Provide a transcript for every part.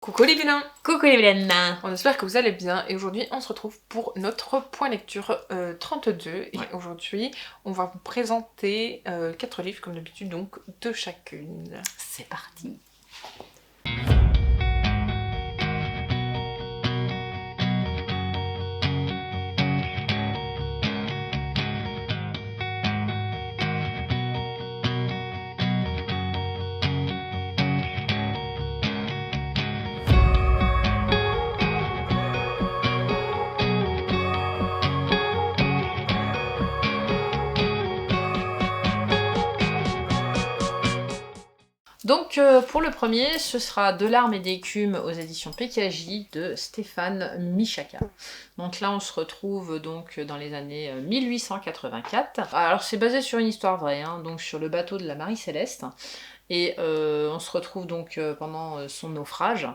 Coucou les vilains! Coucou les vilaines! On espère que vous allez bien et aujourd'hui on se retrouve pour notre point lecture 32 et aujourd'hui on va vous présenter 4 livres comme d'habitude, donc de chacune. C'est parti! Donc pour le premier, ce sera De larmes et d'écume aux éditions PKJ de Stéphane Michaka. Donc là on se retrouve donc dans les années 1884. Alors c'est basé sur une histoire vraie, hein, donc sur le bateau de la Marie-Céleste. Et on se retrouve donc pendant son naufrage.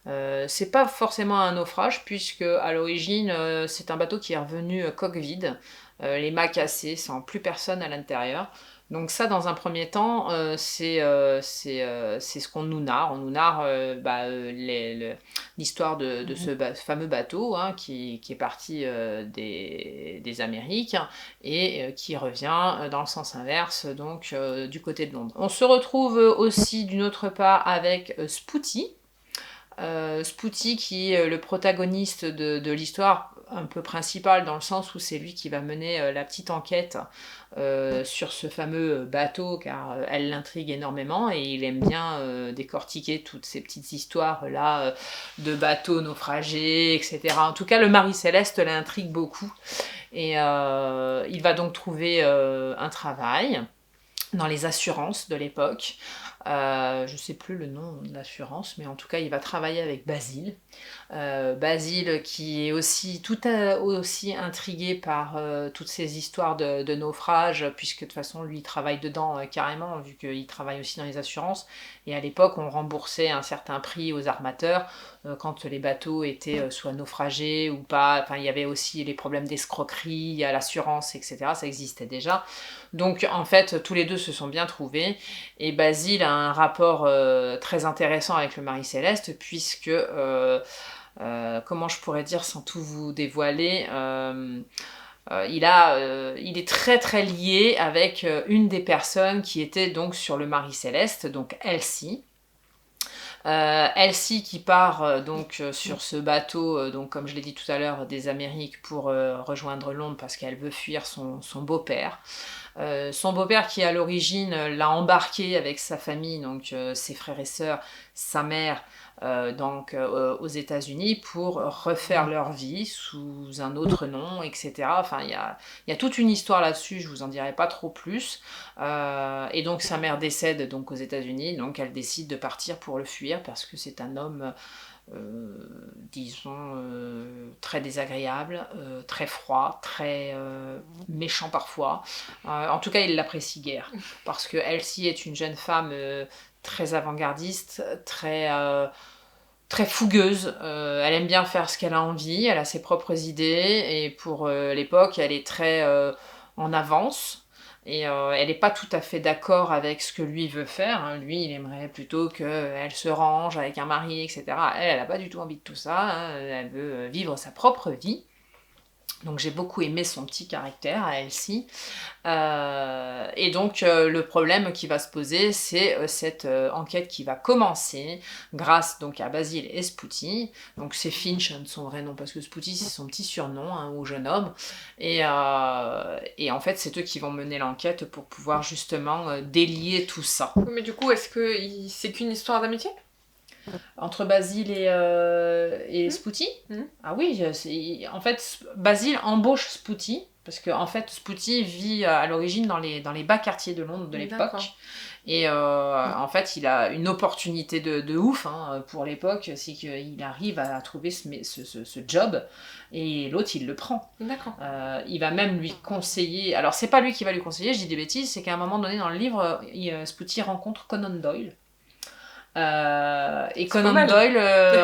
C'est pas forcément un naufrage puisque à l'origine c'est un bateau qui est revenu coque vide, les mâts cassés, sans plus personne à l'intérieur. Donc ça, dans un premier temps, c'est ce qu'on nous narre. On nous narre l'histoire de ce fameux bateau hein, qui est parti des Amériques et qui revient dans le sens inverse, donc du côté de Londres. On se retrouve aussi d'une autre part avec Spooty. Spooty qui est le protagoniste de l'histoire un peu principale dans le sens où c'est lui qui va mener la petite enquête sur ce fameux bateau car elle l'intrigue énormément et il aime bien décortiquer toutes ces petites histoires là de bateaux naufragés, etc. En tout cas le Marie-Céleste l'intrigue beaucoup et il va donc trouver un travail dans les assurances de l'époque. Je sais plus le nom de l'assurance, mais en tout cas il va travailler avec Basile. Basile qui est aussi aussi intrigué par toutes ces histoires de naufrage, puisque de toute façon lui il travaille dedans carrément, vu qu'il travaille aussi dans les assurances. Et à l'époque on remboursait un certain prix aux armateurs quand les bateaux étaient soit naufragés ou pas. Enfin il y avait aussi les problèmes d'escroquerie à l'assurance, etc. Ça existait déjà. Donc en fait tous les deux se sont bien trouvés et Basile a un rapport très intéressant avec le Marie-Céleste puisque comment je pourrais dire sans tout vous dévoiler, il est très très lié avec une des personnes qui était donc sur le Marie-Céleste, donc Elsie. Elsie qui part donc sur ce bateau, donc comme je l'ai dit tout à l'heure, des Amériques pour rejoindre Londres parce qu'elle veut fuir son beau-père. Son beau-père qui à l'origine l'a embarqué avec sa famille, donc ses frères et sœurs, sa mère, aux États-Unis pour refaire leur vie sous un autre nom, etc. Enfin, il y a toute une histoire là-dessus, je vous en dirai pas trop plus. Et donc sa mère décède donc aux États-Unis, donc elle décide de partir pour le fuir parce que c'est un homme disons très désagréable, très froid, très méchant parfois. En tout cas, il l'apprécie guère parce que Elsie est une jeune femme très avant-gardiste, très fougueuse. Elle aime bien faire ce qu'elle a envie, elle a ses propres idées et pour l'époque, elle est très en avance. Et elle n'est pas tout à fait d'accord avec ce que lui veut faire. Hein. Lui, il aimerait plutôt qu'elle se range avec un mari, etc. Elle n'a pas du tout envie de tout ça. Hein. Elle veut vivre sa propre vie. Donc j'ai beaucoup aimé son petit caractère à Elsie. Et donc le problème qui va se poser, c'est cette enquête qui va commencer grâce donc à Basile et Spooty. Donc c'est Finch de son vrai nom parce que Spooty c'est son petit surnom hein, au jeune homme. Et en fait c'est eux qui vont mener l'enquête pour pouvoir justement délier tout ça. Mais du coup, est-ce que c'est qu'une histoire d'amitié? Entre Basile et Spooty. Ah oui, en fait, Basile embauche Spooty, parce que en fait, Spooty vit à l'origine dans les bas quartiers de Londres de l'époque. Et en fait, il a une opportunité de ouf hein, pour l'époque, c'est qu'il arrive à trouver ce job, et l'autre, il le prend. D'accord. Il va même lui conseiller... Alors, c'est pas lui qui va lui conseiller, je dis des bêtises, c'est qu'à un moment donné dans le livre, Spooty rencontre Conan Doyle. Et Conan Doyle,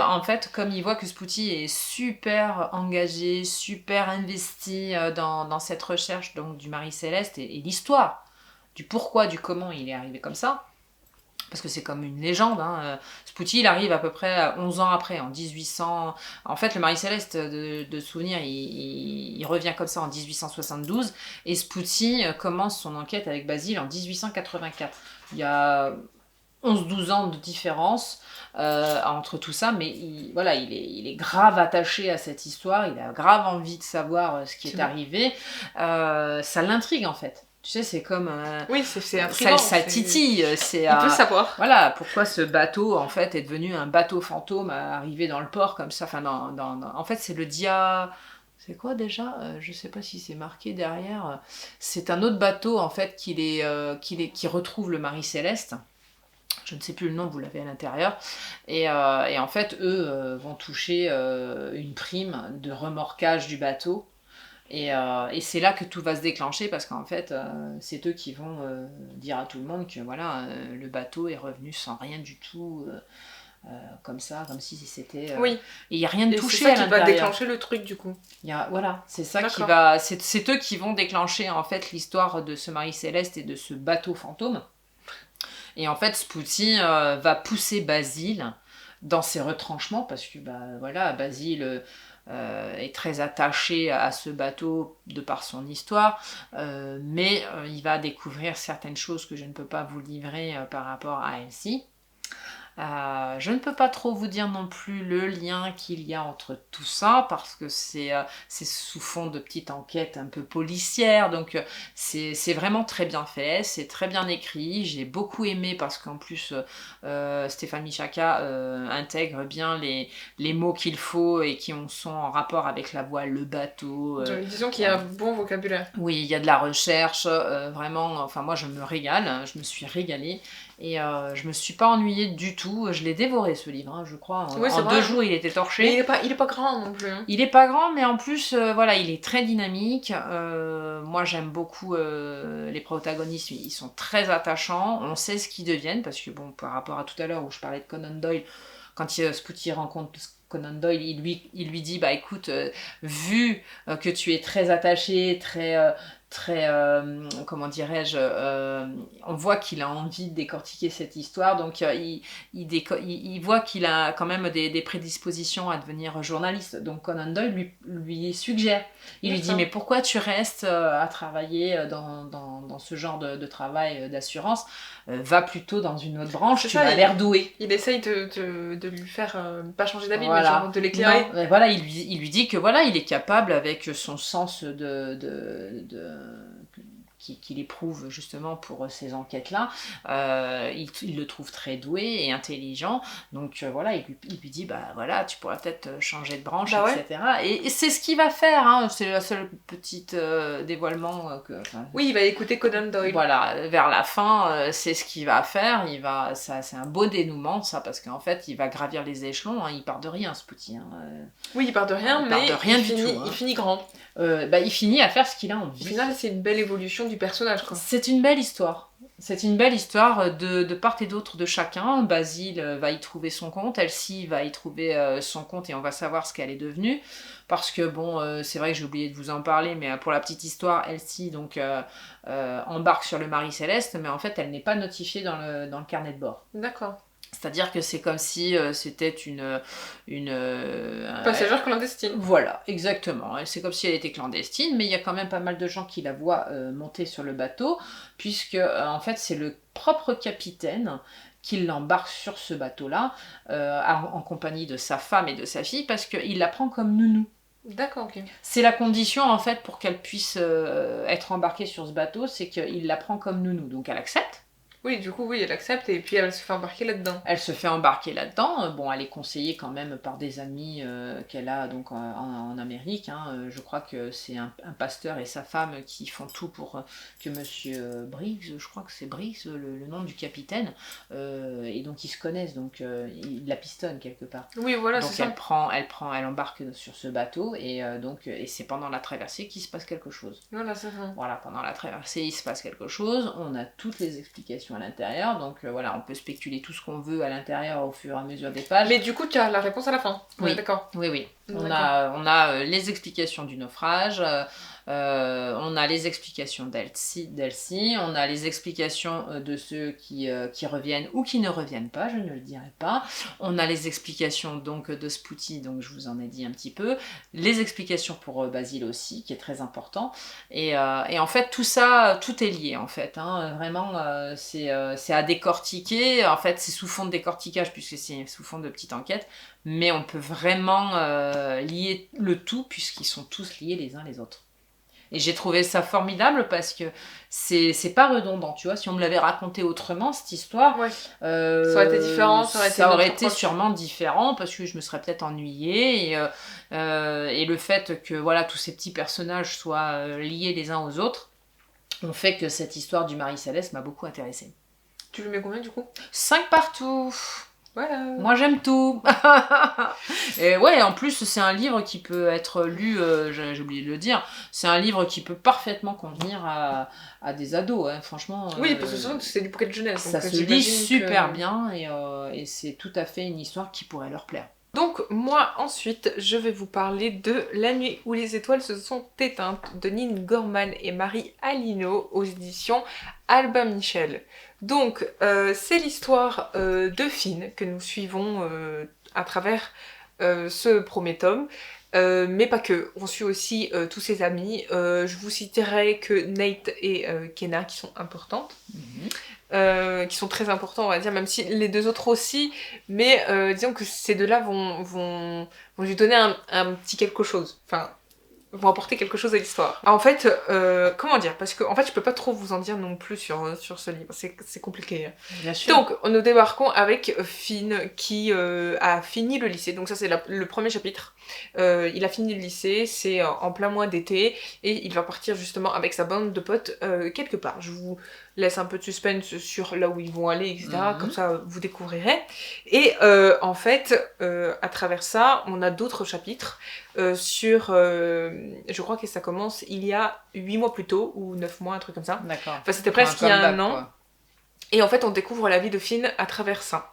en fait, comme il voit que Spooty est super engagé, super investi dans cette recherche donc, du Marie-Céleste et l'histoire du pourquoi, du comment il est arrivé comme ça, parce que c'est comme une légende. Spouty, il arrive à peu près 11 ans après, en 1800. En fait, le Marie-Céleste de souvenir, il revient comme ça en 1872, et Spouty commence son enquête avec Basile en 1884. Il y a 11-12 ans de différence entre tout ça, mais il est grave attaché à cette histoire, il a grave envie de savoir ce qui est arrivé. Ça l'intrigue en fait. Tu sais, c'est comme... oui, c'est intriguant. Ça titille. Il peut savoir. Voilà, pourquoi ce bateau, en fait, est devenu un bateau fantôme arrivé dans le port comme ça. Enfin, en fait, c'est le dia... C'est quoi déjà Je sais pas si c'est marqué derrière. C'est un autre bateau, en fait, qui retrouve le Marie-Céleste. Je ne sais plus le nom, vous l'avez à l'intérieur. Et en fait, eux vont toucher une prime de remorquage du bateau. Et c'est là que tout va se déclencher, parce qu'en fait, c'est eux qui vont dire à tout le monde que voilà, le bateau est revenu sans rien du tout, comme ça, comme si c'était... Oui. Et il n'y a rien de touché à l'intérieur. C'est ça qui va déclencher le truc, du coup. Voilà, c'est ça qui va... C'est eux qui vont déclencher, en fait, l'histoire de ce Marie-Céleste et de ce bateau fantôme. Et en fait, Spouty va pousser Basile dans ses retranchements, parce que voilà, Basile est très attaché à ce bateau de par son histoire, mais il va découvrir certaines choses que je ne peux pas vous livrer par rapport à Elsie. Je ne peux pas trop vous dire non plus le lien qu'il y a entre tout ça, parce que c'est sous fond de petite enquête un peu policière, donc c'est vraiment très bien fait, c'est très bien écrit, j'ai beaucoup aimé, parce qu'en plus Stéphane Michaka intègre bien les mots qu'il faut et qui sont en rapport avec la voile, le bateau. Disons qu'il y a un bon vocabulaire. Oui, il y a de la recherche, vraiment, enfin moi je me régale, je me suis régalée. Et je me suis pas ennuyée du tout. Je l'ai dévoré ce livre, je crois. En 2 jours, il était torché. Mais il est pas grand non plus. Il est pas grand, mais en plus, voilà, il est très dynamique. Moi, j'aime beaucoup les protagonistes. Ils sont très attachants. On sait ce qu'ils deviennent, parce que bon, par rapport à tout à l'heure où je parlais de Conan Doyle, quand Spouty rencontre Conan Doyle, il lui dit, bah écoute, vu que tu es très attaché, très comment dirais-je, on voit qu'il a envie de décortiquer cette histoire, donc il voit qu'il a quand même des prédispositions à devenir journaliste, donc Conan Doyle lui suggère, il lui dit, mais pourquoi tu restes à travailler dans ce genre de travail d'assurance, va plutôt dans une autre branche, tu as l'air doué. Il essaye de lui faire pas changer d'avis, voilà. mais genre de l'éclairer. Voilà, il lui dit que voilà, il est capable, avec son sens qu'il éprouve justement pour ces enquêtes-là, il le trouve très doué et intelligent, donc voilà, il lui dit, bah voilà, tu pourrais peut-être changer de branche, etc. Ouais. Et c'est ce qu'il va faire, c'est la seule petite dévoilement oui, il va écouter Conan Doyle. Voilà, vers la fin, c'est ce qu'il va faire, c'est un beau dénouement, ça, parce qu'en fait, il va gravir les échelons, il part de rien, Spouty. Oui, il part de rien, mais il finit grand. Il finit à faire ce qu'il a envie. Au final, c'est une belle évolution du personnage, quoi. C'est une belle histoire. C'est une belle histoire de part et d'autre de chacun. Basile va y trouver son compte, Elsie va y trouver son compte, et on va savoir ce qu'elle est devenue. Parce que bon, c'est vrai que j'ai oublié de vous en parler, mais pour la petite histoire, Elsie donc embarque sur le Marie-Céleste, mais en fait elle n'est pas notifiée dans le carnet de bord. D'accord. C'est-à-dire que c'est comme si c'était une passagère clandestine. Voilà, exactement. C'est comme si elle était clandestine, mais il y a quand même pas mal de gens qui la voient monter sur le bateau, puisque en fait c'est le propre capitaine qui l'embarque sur ce bateau-là, en compagnie de sa femme et de sa fille, parce qu'il la prend comme nounou. D'accord, ok. C'est la condition en fait pour qu'elle puisse être embarquée sur ce bateau, c'est qu'il la prend comme nounou. Donc elle accepte. Oui, du coup, oui, elle accepte et puis elle se fait embarquer là-dedans. Elle se fait embarquer là-dedans. Bon, elle est conseillée quand même par des amis qu'elle a donc en Amérique. Je crois que c'est un pasteur et sa femme qui font tout pour que monsieur Briggs, je crois que c'est Briggs, le nom du capitaine, et donc ils se connaissent, donc il la pistonne quelque part. Oui, voilà, donc c'est ça. Elle embarque sur ce bateau et c'est pendant la traversée qu'il se passe quelque chose. Voilà, c'est ça. Voilà, pendant la traversée, il se passe quelque chose. On a toutes les explications à l'intérieur, donc voilà, on peut spéculer tout ce qu'on veut à l'intérieur au fur et à mesure des pages. Mais du coup, tu as la réponse à la fin. Oui, d'accord. Oui. On a les explications du naufrage, On a les explications d'Elsie, on a les explications de ceux qui reviennent ou qui ne reviennent pas, je ne le dirai pas. On a les explications donc de Spooty, donc je vous en ai dit un petit peu. Les explications pour Basile aussi, qui est très important. Et en fait, tout ça, tout est lié en fait. Vraiment, c'est à décortiquer. En fait, c'est sous fond de décortiquage puisque c'est sous fond de petite enquête. Mais on peut vraiment lier le tout puisqu'ils sont tous liés les uns les autres. Et j'ai trouvé ça formidable parce que c'est pas redondant, tu vois. Si on me l'avait raconté autrement, cette histoire, ça aurait été différent, ça aurait été sûrement différent parce que je me serais peut-être ennuyée. Et le fait que voilà, tous ces petits personnages soient liés les uns aux autres ont fait que cette histoire du Marie Céleste m'a beaucoup intéressée. Tu lui mets combien du coup ? 5 partout. Voilà. Moi j'aime tout. Et ouais, en plus c'est un livre qui peut être lu, j'ai oublié de le dire, c'est un livre qui peut parfaitement convenir à des ados, franchement. Oui, parce que c'est du bouquet de jeunesse. Ça se lit super bien et c'est tout à fait une histoire qui pourrait leur plaire. Donc moi ensuite je vais vous parler de La nuit où les étoiles se sont éteintes de Nin Gorman et Marie Alino aux éditions Albin Michel. Donc c'est l'histoire de Finn que nous suivons à travers ce premier tome. Mais pas que, on suit aussi tous ses amis. Je vous citerai que Nate et Kenna qui sont importantes. Qui sont très importants on va dire, même si les deux autres aussi, mais disons que ces deux-là vont lui donner un petit quelque chose, enfin vont apporter quelque chose à l'histoire. En fait, comment dire, parce que en fait je peux pas trop vous en dire non plus sur ce livre, c'est compliqué. Bien sûr. Donc nous débarquons avec Finn qui a fini le lycée, donc ça c'est le premier chapitre. Il a fini le lycée, c'est en plein mois d'été, et il va partir justement avec sa bande de potes quelque part. Je vous laisse un peu de suspense sur là où ils vont aller, etc. Comme ça, vous découvrirez. Et en fait, à travers ça, on a d'autres chapitres sur... je crois que ça commence il y a 8 mois plus tôt, ou 9 mois, un truc comme ça. D'accord. Enfin, c'était presque il y a un an. Quoi. Et en fait, on découvre la vie de Finn à travers ça.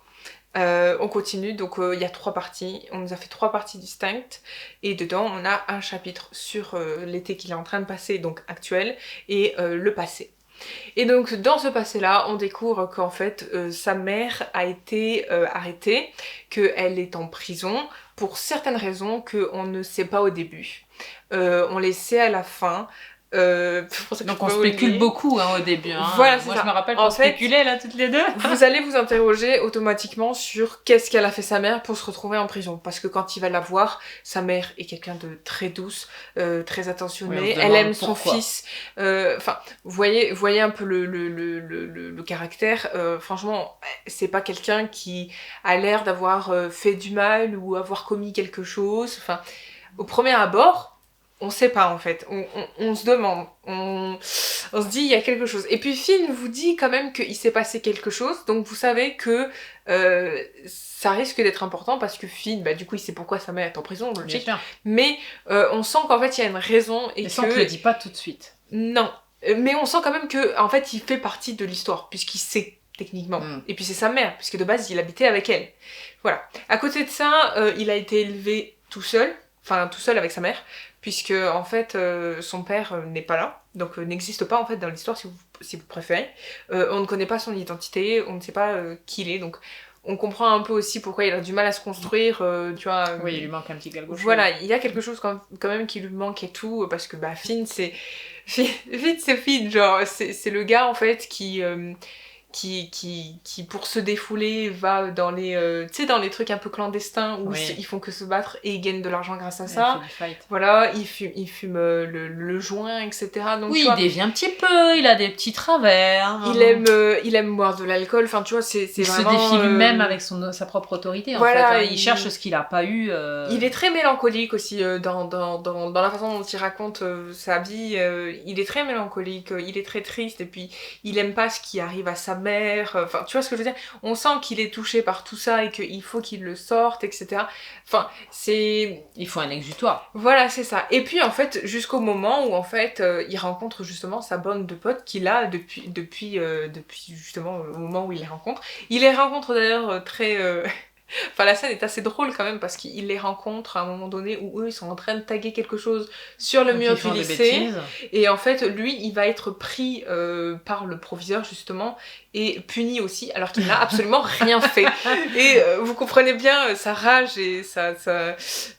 On continue, donc il y a 3 parties, on nous a fait 3 parties distinctes, et dedans on a un chapitre sur l'été qu'il est en train de passer, donc actuel, et le passé. Et donc dans ce passé-là, on découvre qu'en fait sa mère a été arrêtée, qu'elle est en prison pour certaines raisons qu'on ne sait pas au début. On les sait à la fin. Donc on spécule beaucoup au début. Voilà, moi je me rappelle qu'on spéculait là toutes les deux. Vous allez vous interroger automatiquement sur qu'est-ce qu'elle a fait sa mère pour se retrouver en prison. Parce que quand il va la voir, sa mère est quelqu'un de très douce, très attentionnée, elle aime son fils. Enfin, vous voyez un peu le caractère. Franchement, c'est pas quelqu'un qui a l'air d'avoir fait du mal ou avoir commis quelque chose. Enfin, au premier abord, on sait pas en fait, on se demande, on se dit il y a quelque chose. Et puis Finn vous dit quand même qu'il s'est passé quelque chose, donc vous savez que ça risque d'être important parce que Finn, du coup il sait pourquoi sa mère est en prison, logique. Mais on sent qu'en fait il y a une raison et que... on ne le dit pas tout de suite. Non, mais on sent quand même que en fait il fait partie de l'histoire, puisqu'il sait techniquement. Et puis c'est sa mère, puisque de base il habitait avec elle. Voilà. À côté de ça, il a été élevé tout seul avec sa mère, puisque en fait son père n'est pas là, donc n'existe pas en fait dans l'histoire si vous préférez. On ne connaît pas son identité, on ne sait pas qui il est, donc on comprend un peu aussi pourquoi il a du mal à se construire, tu vois. Oui, il lui manque un petit quelque chose. Voilà, il y a quelque chose quand même qui lui manque et tout, parce que Finn c'est Finn, genre c'est le gars en fait qui pour se défouler va dans les dans les trucs un peu clandestins où ils font que se battre et ils gagnent de l'argent grâce à ça. Voilà, il fume le joint, etc. Donc, oui, il dévie un petit peu, il a des petits travers. Il aime boire de l'alcool, enfin tu vois, c'est vraiment... Il se défie lui-même avec sa propre autorité, voilà, en fait. Il cherche ce qu'il a pas eu. Il est très mélancolique aussi dans la façon dont il raconte sa vie. Il est très mélancolique, il est très triste, et puis il aime pas ce qui arrive à sa mère, enfin tu vois ce que je veux dire, on sent qu'il est touché par tout ça et qu'il faut qu'il le sorte, etc. Enfin c'est... Il faut un exutoire. Voilà, c'est ça. Et puis en fait, jusqu'au moment où en fait il rencontre justement sa bande de potes qu'il a depuis justement au moment où il les rencontre. Il les rencontre d'ailleurs très Enfin, la scène est assez drôle quand même parce qu'il les rencontre à un moment donné où eux ils sont en train de taguer quelque chose sur le Donc, mur ils du font des lycée. bêtises. Et en fait, lui, il va être pris par le proviseur justement et puni aussi alors qu'il n'a absolument rien fait. Et vous comprenez bien sa rage et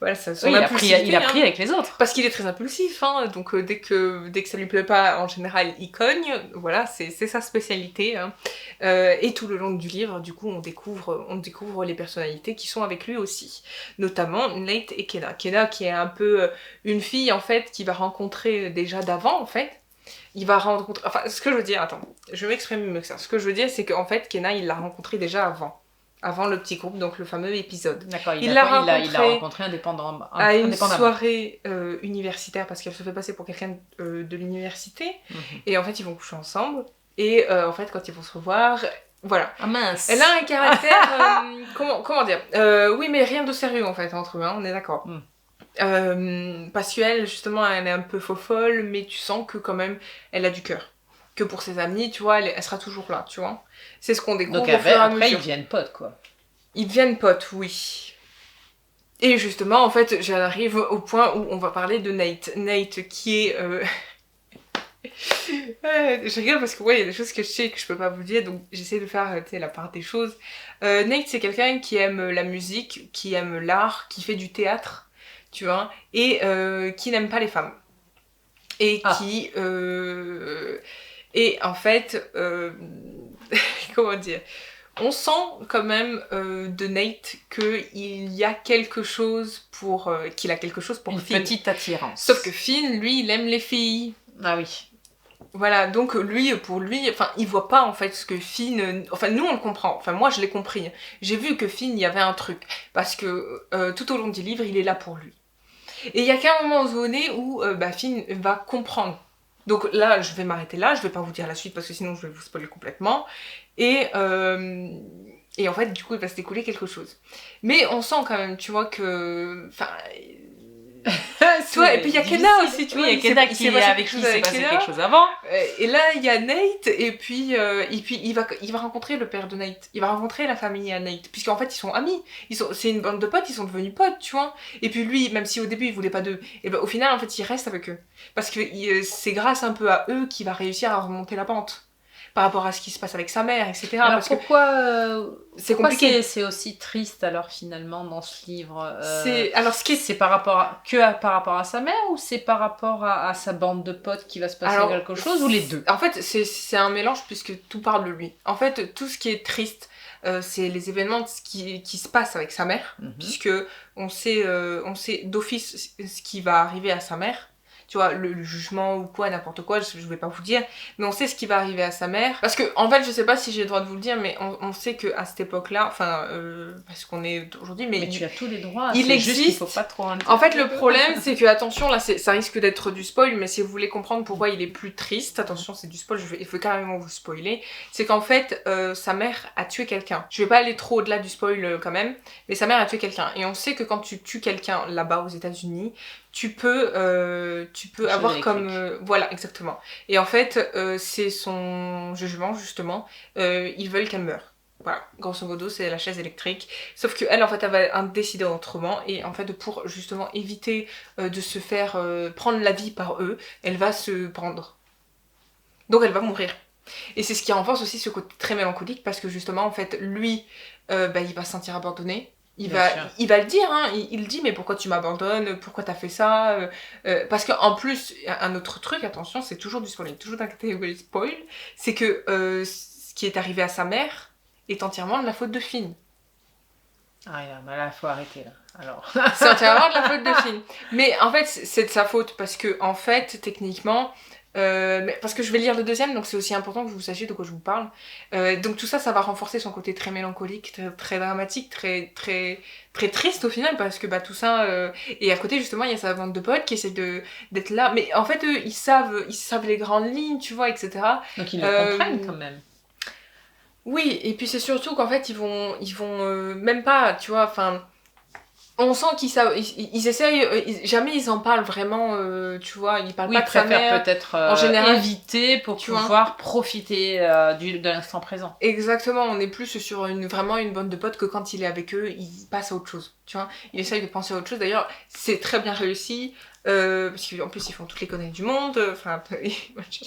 voilà, son Oui, impulsivité. il a pris avec les autres. Parce qu'il est très impulsif, hein, donc dès que ça lui plaît pas, en général, il cogne. Voilà, c'est sa spécialité. Hein. Et tout le long du livre, du coup, on découvre les personnalités qui sont avec lui aussi. Notamment Nate et Kenna. Kenna qui est un peu une fille, en fait, qu'il va rencontrer déjà d'avant, en fait. Il va rencontrer... Enfin, ce que je veux dire... Attends, je vais m'exprimer mieux que ça. Ce que je veux dire, c'est qu'en fait, Kenna, il l'a rencontré déjà avant le petit groupe, donc le fameux épisode. D'accord, il l'a rencontré indépendamment. À une soirée universitaire, parce qu'elle se fait passer pour quelqu'un de l'université. Et en fait, ils vont coucher ensemble. Et en fait, quand ils vont se revoir... Voilà. Ah mince. Elle a un caractère... comment dire oui, mais rien de sérieux, en fait, entre eux, hein, on est d'accord. Parce qu'elle, justement, elle est un peu faux-folle, mais tu sens que quand même, elle a du cœur. Que pour ses amis, tu vois, elle sera toujours là, tu vois. C'est ce qu'on découvre. Donc au fur et à mesure. après, ils deviennent potes, quoi. Ils deviennent potes, oui. Et justement, en fait, j'arrive au point où on va parler de Nate. Nate, qui est... je rigole parce que ouais, il y a des choses que je sais que je peux pas vous dire, donc j'essaie de faire la part des choses. Nate, c'est quelqu'un qui aime la musique, qui aime l'art, qui fait du théâtre, tu vois, et qui n'aime pas les femmes. Et qui... Et en fait... comment dire, on sent quand même de Nate qu'il y a quelque chose pour... qu'il a quelque chose pour Une Finn. petite attirance. Sauf que Finn, lui, il aime les filles. Ah oui. Voilà, donc pour lui, enfin, il voit pas en fait ce que Finn... Enfin, nous, on le comprend. Enfin, moi, je l'ai compris. J'ai vu que Finn, il y avait un truc. Parce que tout au long du livre, il est là pour lui. Et il y a qu'un moment donné où Finn va comprendre. Donc là, je vais m'arrêter là. Je vais pas vous dire la suite parce que sinon, je vais vous spoiler complètement. Et en fait, du coup, il va se découler quelque chose. Mais on sent quand même, tu vois, que... Enfin... tu vois, et puis il y a Kenna aussi, tu vois. Il y a Kenna qui avec qui s'est passé quelque chose avant. Et là, il y a Nate, et puis il va rencontrer le père de Nate. Il va rencontrer la famille à Nate, puisqu'en fait, ils sont amis. C'est une bande de potes, ils sont devenus potes, tu vois. Et puis lui, même si au début, il voulait pas d'eux, et ben au final, en fait, il reste avec eux. Parce que c'est grâce un peu à eux qu'il va réussir à remonter la pente. Par rapport à ce qui se passe avec sa mère, etc. Alors parce pourquoi c'est compliqué. C'est aussi triste alors finalement dans ce livre Alors ce qui est... C'est par rapport à sa mère ou c'est par rapport à sa bande de potes qui va se passer quelque chose ou les deux? En fait c'est un mélange puisque tout parle de lui. En fait tout ce qui est triste c'est les événements qui se passent avec sa mère, puisque on sait d'office ce qui va arriver à sa mère. Tu vois, le jugement ou quoi, n'importe quoi, je vais pas vous dire, mais on sait ce qui va arriver à sa mère. Parce que, en fait, je sais pas si j'ai le droit de vous le dire, mais on sait qu'à cette époque-là, enfin, parce qu'on est aujourd'hui, mais tu as tous les droits, il existe. Juste qu'il faut pas trop en fait, le problème, c'est que, attention, là, ça risque d'être du spoil, mais si vous voulez comprendre pourquoi il est plus triste, attention, c'est du spoil, il faut carrément vous spoiler, c'est qu'en fait, sa mère a tué quelqu'un. Je vais pas aller trop au-delà du spoil quand même, mais sa mère a tué quelqu'un. Et on sait que quand tu tues quelqu'un là-bas aux États-Unis, tu peux avoir comme... voilà, exactement. Et en fait, c'est son jugement, justement. Ils veulent qu'elle meure. Voilà, grosso modo, c'est la chaise électrique. Sauf qu'elle, en fait, elle va décider autrement. Et en fait, pour justement éviter de se faire prendre la vie par eux, elle va se pendre. Donc elle va mourir. Et c'est ce qui renforce aussi ce côté très mélancolique, parce que justement, en fait, lui, il va se sentir abandonné. Il va le dire, hein, il dit mais pourquoi tu m'abandonnes, pourquoi t'as fait ça parce qu'en plus, un autre truc, attention, c'est toujours du spoil, toujours d'un catégorie spoil, c'est que ce qui est arrivé à sa mère est entièrement de la faute de Finn. Ah là, faut arrêter là. Alors. C'est entièrement de la faute de Finn. Mais en fait, c'est de sa faute, parce que en fait, techniquement... parce que je vais lire le deuxième, donc c'est aussi important que vous sachiez de quoi je vous parle. Donc tout ça, ça va renforcer son côté très mélancolique, très dramatique, très triste au final, parce que tout ça... Et à côté, justement, il y a sa bande de potes qui essaient d'être là. Mais en fait, eux, ils savent les grandes lignes, tu vois, etc. Donc ils le comprennent quand même. Oui, et puis c'est surtout qu'en fait, ils vont même pas, tu vois, enfin... On sent ils essayent, jamais ils en parlent vraiment, tu vois, ils parlent pas de sa mère. Peut-être en général, éviter pour pouvoir profiter de l'instant présent. Exactement, on est plus sur vraiment une bande de potes que quand il est avec eux, il passe à autre chose, tu vois. Il essaye de penser à autre chose, d'ailleurs, c'est très bien réussi, parce qu'en plus ils font toutes les conneries du monde, enfin... oui,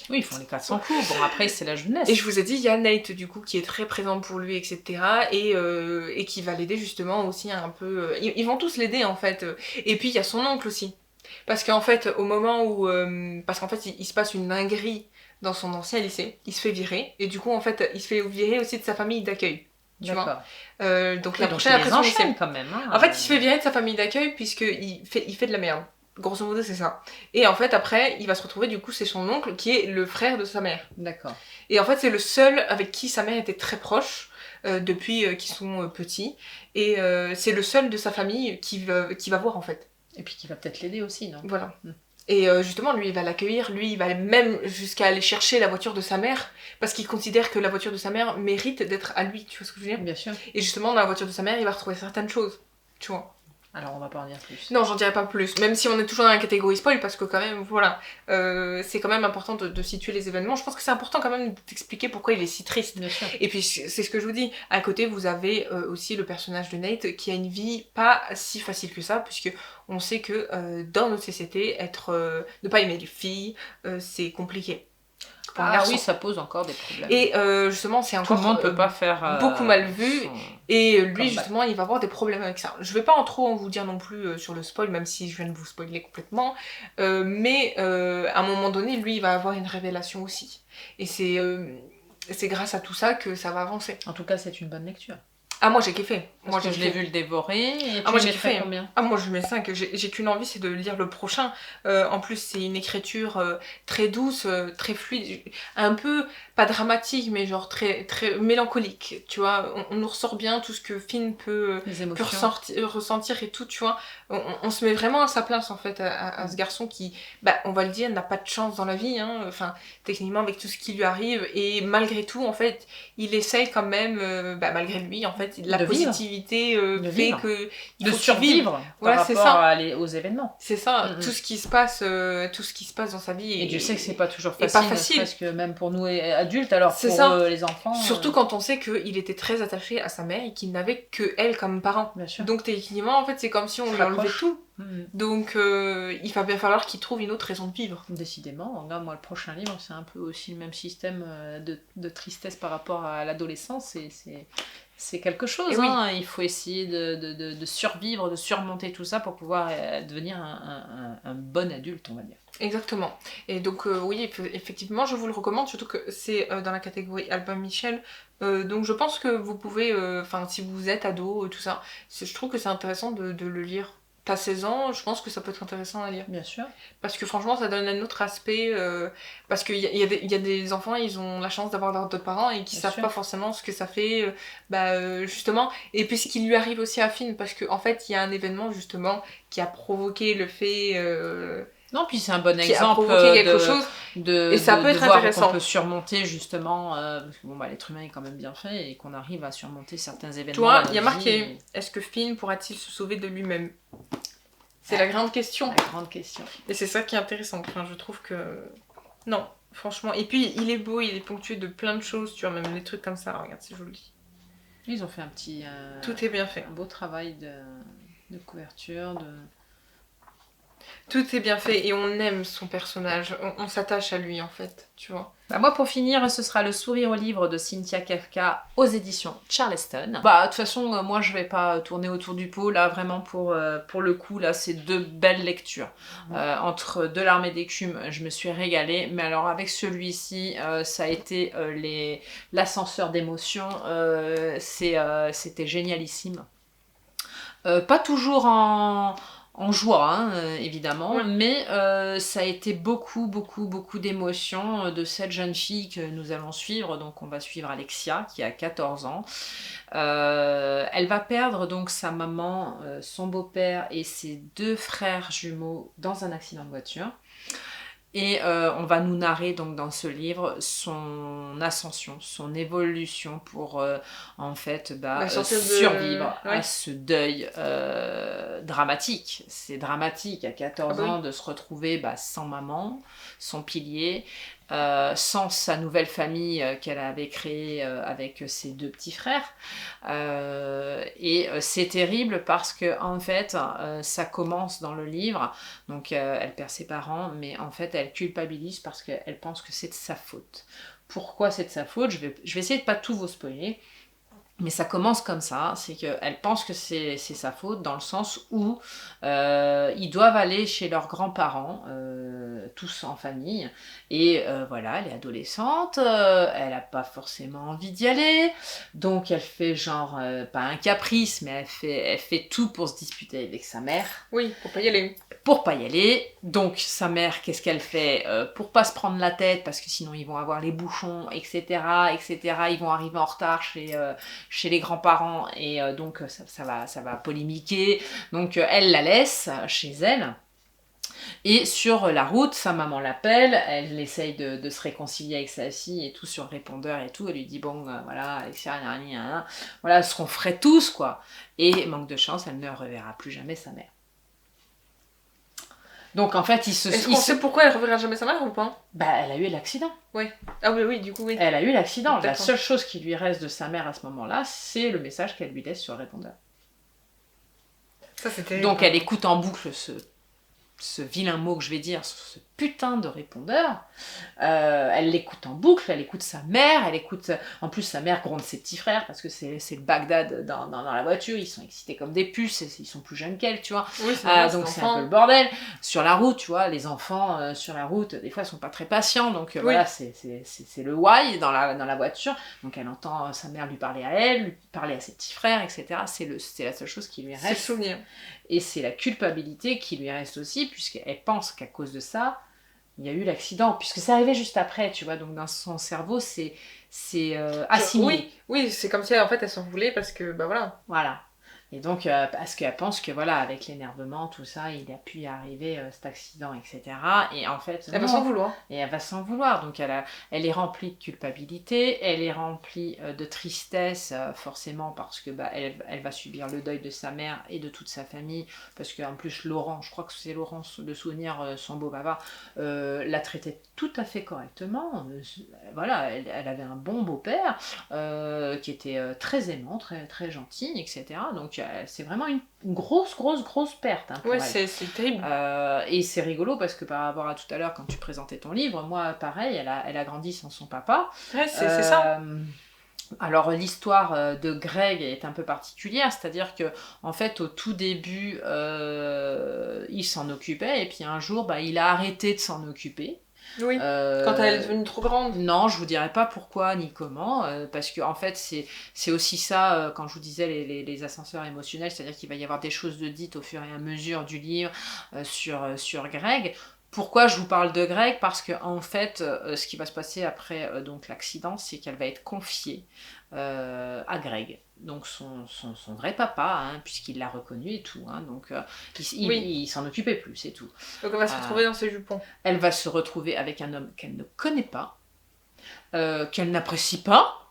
ils font les 400 coups, bon après c'est la jeunesse. Et je vous ai dit, il y a Nate du coup qui est très présent pour lui, etc. Et qui va l'aider justement aussi un peu... Ils vont tous l'aider en fait. Et puis il y a son oncle aussi. Parce qu'en fait, au moment où... parce qu'en fait, il se passe une dinguerie dans son ancien lycée. Il se fait virer. Et du coup, en fait, il se fait virer aussi de sa famille d'accueil. Tu vois. Donc la prochaine après son lycée. Quand même. Hein, en fait, il se fait virer de sa famille d'accueil puisqu'il fait de la merde. Grosso modo, c'est ça. Et en fait, après, il va se retrouver, du coup, c'est son oncle qui est le frère de sa mère. D'accord. Et en fait, c'est le seul avec qui sa mère était très proche depuis qu'ils sont petits. Et c'est le seul de sa famille qui va voir, en fait. Et puis qui va peut-être l'aider aussi, non? Voilà. Et justement, lui, il va l'accueillir. Lui, il va même jusqu'à aller chercher la voiture de sa mère parce qu'il considère que la voiture de sa mère mérite d'être à lui. Tu vois ce que je veux dire? Bien sûr. Et justement, dans la voiture de sa mère, il va retrouver certaines choses. Tu vois. Alors on va pas en dire plus. Non, j'en dirai pas plus, même si on est toujours dans la catégorie spoil, parce que quand même, voilà, c'est quand même important de situer les événements. Je pense que c'est important quand même d'expliquer pourquoi il est si triste. Bien sûr. Et puis c'est ce que je vous dis, à côté vous avez aussi le personnage de Nate qui a une vie pas si facile que ça, puisque on sait que dans notre société, ne pas aimer les filles, c'est compliqué. Oui, ça pose encore des problèmes. Et justement, c'est encore tout le monde peut pas faire beaucoup mal vu. Et lui, justement, il va avoir des problèmes avec ça. Je vais pas en vous dire non plus sur le spoil, même si je viens de vous spoiler complètement. Mais à un moment donné, lui, il va avoir une révélation aussi. Et c'est grâce à tout ça que ça va avancer. En tout cas, c'est une bonne lecture. Ah, moi j'ai kiffé. Moi je l'ai vu le dévorer. Et moi j'ai kiffé. Combien? Moi je mets 5. J'ai qu'une envie, c'est de lire le prochain. En plus, c'est une écriture très douce, très fluide. Un peu, pas dramatique, mais genre très, très mélancolique. Tu vois, on nous ressort bien tout ce que Finn peut ressentir et tout, tu vois. On se met vraiment à sa place en fait, à ce garçon qui, on va le dire, n'a pas de chance dans la vie. Hein. Enfin, techniquement, avec tout ce qui lui arrive. Et malgré tout, en fait, il essaye quand même, malgré lui, en fait, la positivité fait que il faut survivre voilà, par rapport aux événements. C'est ça, tout ce qui se passe dans sa vie. Et Dieu sait que c'est pas toujours facile, parce que même pour nous adultes, alors pour les enfants. Surtout quand on sait qu'il était très attaché à sa mère et qu'il n'avait que elle comme parent. Bien sûr. Donc techniquement, en fait, c'est comme si on lui enlevait tout. Donc il va bien falloir qu'il trouve une autre raison de vivre. Décidément, là, moi le prochain livre c'est un peu aussi le même système de tristesse par rapport à l'adolescence, c'est quelque chose, hein. Il faut essayer de survivre, de surmonter tout ça pour pouvoir devenir un bon adulte, on va dire. Exactement. Et donc oui, effectivement, je vous le recommande, surtout que c'est dans la catégorie Albin Michel. Donc je pense que vous pouvez, si vous êtes ado, tout ça, je trouve que c'est intéressant de le lire. T'as 16 ans, je pense que ça peut être intéressant à lire. Bien sûr. Parce que franchement, ça donne un autre aspect. Parce qu'il y a des enfants, ils ont la chance d'avoir leurs deux parents et qui savent pas forcément ce que ça fait. Justement. Et puis ce qui lui arrive aussi à Finn, parce qu'en fait, il y a un événement justement qui a provoqué le fait. Non, puis c'est un bon exemple a provoqué quelque chose. Et ça peut être intéressant. On peut surmonter justement, parce que l'être humain est quand même bien fait et qu'on arrive à surmonter certains événements. Toi, il y a marqué, est-ce que Finn pourra-t-il se sauver de lui-même? C'est la grande question. La grande question. Et c'est ça qui est intéressant. Enfin, je trouve que... Non, franchement. Et puis, il est beau, il est ponctué de plein de choses, tu vois, même les trucs comme ça. Regarde, c'est joli. Ils ont fait un petit... Tout est bien fait. Un beau travail de couverture, Tout est bien fait et on aime son personnage, on s'attache à lui en fait, tu vois. Moi pour finir, ce sera Le sourire au livre de Cynthia Kafka aux éditions Charleston. De toute façon, moi je vais pas tourner autour du pot, là vraiment pour le coup, là c'est deux belles lectures. Entre De l'armée d'écume, je me suis régalée, mais alors avec celui-ci, ça a été l'ascenseur d'émotions, c'était génialissime. Pas toujours en joie, hein, évidemment, mais ça a été beaucoup d'émotions de cette jeune fille que nous allons suivre. Donc on va suivre Alexia qui a 14 ans. Elle va perdre donc sa maman, son beau-père et ses deux frères jumeaux dans un accident de voiture. Et on va nous narrer donc dans ce livre son ascension, son évolution pour en fait survivre à ce deuil dramatique. C'est dramatique à 14 ans de se retrouver sans maman, son pilier, sans sa nouvelle famille qu'elle avait créée avec ses 2 petits frères. Et c'est terrible parce que en fait ça commence dans le livre, donc elle perd ses parents, mais en fait elle culpabilise parce qu'elle pense que c'est de sa faute. Pourquoi c'est de sa faute? Je vais essayer de pas tout vous spoiler. Mais ça commence comme ça, c'est qu'elle pense que c'est sa faute dans le sens où ils doivent aller chez leurs grands-parents, tous en famille, et voilà, elle est adolescente, elle n'a pas forcément envie d'y aller, donc elle fait genre, pas un caprice, mais elle fait tout pour se disputer avec sa mère. Oui, pour pas y aller. Pour pas y aller, donc sa mère, qu'est-ce qu'elle fait pour pas se prendre la tête, parce que sinon ils vont avoir les bouchons, etc., ils vont arriver en retard chez les grands-parents, et donc ça va polémiquer, donc elle la laisse chez elle. Et sur la route, sa maman l'appelle, elle essaye de se réconcilier avec sa fille et tout sur le répondeur et tout, elle lui dit bon voilà Alexia, voilà ce qu'on ferait tous quoi, et manque de chance, elle ne reverra plus jamais sa mère. Donc en fait, Est-ce qu'on sait pourquoi elle reverra jamais sa mère ou pas? Elle a eu l'accident. Oui. Ah oui, du coup, oui. Elle a eu l'accident. La seule chose qui lui reste de sa mère à ce moment-là, c'est le message qu'elle lui laisse sur le répondeur. Ça, c'était... Donc elle écoute en boucle ce vilain mot que je vais dire, ce putain de répondeur. Elle l'écoute en boucle, elle écoute sa mère, elle écoute... En plus, sa mère gronde ses petits frères, parce que c'est le Bagdad dans la voiture, ils sont excités comme des puces, ils sont plus jeunes qu'elle, tu vois. Oui, donc c'est un peu le bordel. Sur la route, tu vois, les enfants sur la route, des fois, ils sont pas très patients, donc voilà, c'est le why dans la voiture. Donc elle entend sa mère lui parler à elle, lui parler à ses petits frères, etc. C'est la seule chose qui lui reste. C'est le souvenir. Et c'est la culpabilité qui lui reste aussi, puisqu'elle pense qu'à cause de ça, il y a eu l'accident, puisque c'est arrivé juste après, tu vois, donc dans son cerveau, c'est assimilé. Oui, c'est comme si en fait elle s'en voulait parce que, voilà. Voilà. Et donc, parce qu'elle pense que voilà, avec l'énervement, tout ça, il a pu y arriver cet accident, etc. Et en fait, elle va s'en vouloir. Et elle va s'en vouloir. Donc, elle est remplie de culpabilité, elle est remplie de tristesse, forcément, parce que elle va subir le deuil de sa mère et de toute sa famille. Parce qu'en plus, Laurent, je crois que c'est Laurent de souvenir, son beau papa, la traitait tout à fait correctement. Voilà, elle avait un bon beau-père qui était très aimant, très, très gentil, etc. Donc, c'est vraiment une grosse perte. Hein, ouais, c'est terrible. Et c'est rigolo parce que par rapport à tout à l'heure, quand tu présentais ton livre, moi, pareil, elle a grandi sans son papa. Ouais, c'est ça. Alors l'histoire de Greg est un peu particulière, c'est-à-dire que en fait au tout début il s'en occupait et puis un jour il a arrêté de s'en occuper. Oui, quand elle est devenue trop grande. Non, je vous dirai pas pourquoi ni comment, parce que en fait c'est aussi ça, quand je vous disais les ascenseurs émotionnels, c'est-à-dire qu'il va y avoir des choses de dites au fur et à mesure du livre sur Greg. Pourquoi je vous parle de Greg? Parce que en fait, ce qui va se passer après donc l'accident, c'est qu'elle va être confiée à Greg, donc son vrai papa, hein, puisqu'il l'a reconnu et tout, hein, donc il s'en occupait plus, c'est tout. Donc elle va se retrouver dans ses jupons. Elle va se retrouver avec un homme qu'elle ne connaît pas, qu'elle n'apprécie pas,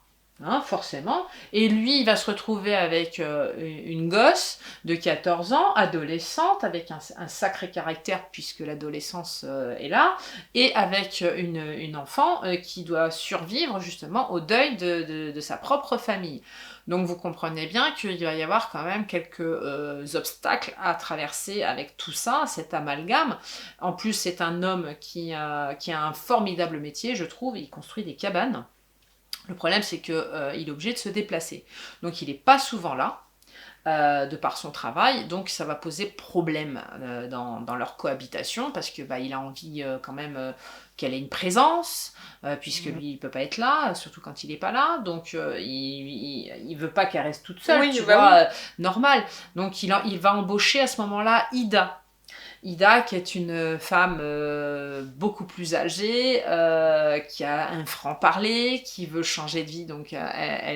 hein, forcément, et lui il va se retrouver avec une gosse de 14 ans, adolescente, avec un sacré caractère puisque l'adolescence est là, et avec une enfant qui doit survivre justement au deuil de sa propre famille. Donc vous comprenez bien qu'il va y avoir quand même quelques obstacles à traverser avec tout ça, cet amalgame. En plus c'est un homme qui a un formidable métier, je trouve, il construit des cabanes. Le problème, c'est qu'il est obligé de se déplacer. Donc, il n'est pas souvent là, de par son travail. Donc, ça va poser problème dans leur cohabitation, parce que il a envie quand même qu'elle ait une présence, puisque lui, il ne peut pas être là, surtout quand il n'est pas là. Donc, il ne veut pas qu'elle reste toute seule, normal. Donc, il va embaucher à ce moment-là Ida. Ida, qui est une femme beaucoup plus âgée, qui a un franc-parler, qui veut changer de vie. Donc,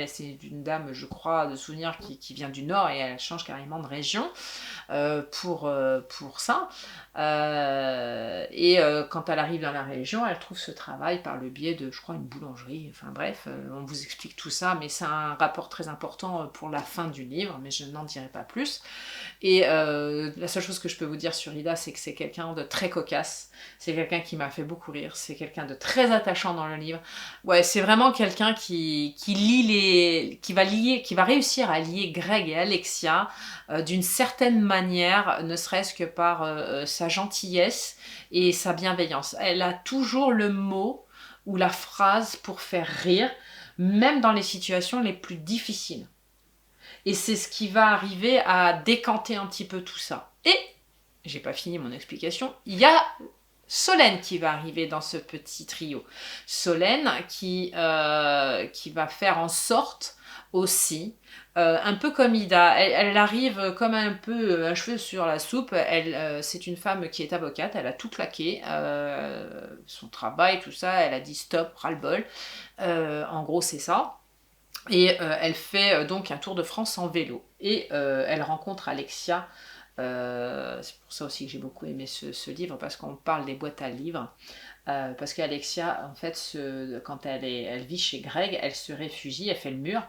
c'est une dame, je crois, de souvenir, qui vient du Nord et elle change carrément de région pour ça. Quand elle arrive dans la région, elle trouve ce travail par le biais de, je crois, une boulangerie. Enfin bref, on vous explique tout ça, mais c'est un rapport très important pour la fin du livre, mais je n'en dirai pas plus. Et la seule chose que je peux vous dire sur Ida, c'est que c'est quelqu'un de très cocasse, c'est quelqu'un qui m'a fait beaucoup rire, c'est quelqu'un de très attachant dans le livre. Ouais, c'est vraiment quelqu'un qui va réussir à lier Greg et Alexia d'une certaine manière, ne serait-ce que par sa gentillesse et sa bienveillance. Elle a toujours le mot ou la phrase pour faire rire, même dans les situations les plus difficiles. Et c'est ce qui va arriver à décanter un petit peu tout ça. Et, j'ai pas fini mon explication, il y a Solène qui va arriver dans ce petit trio. Solène qui va faire en sorte aussi, un peu comme Ida, elle arrive comme un peu un cheveu sur la soupe. C'est une femme qui est avocate, elle a tout claqué, son travail, tout ça, elle a dit stop, ras-le-bol. En gros, c'est ça. Et elle fait donc un tour de France en vélo. Et elle rencontre Alexia. C'est pour ça aussi que j'ai beaucoup aimé ce livre, parce qu'on parle des boîtes à livres. Parce qu'Alexia, en fait, quand elle vit chez Greg, elle se réfugie, elle fait le mur,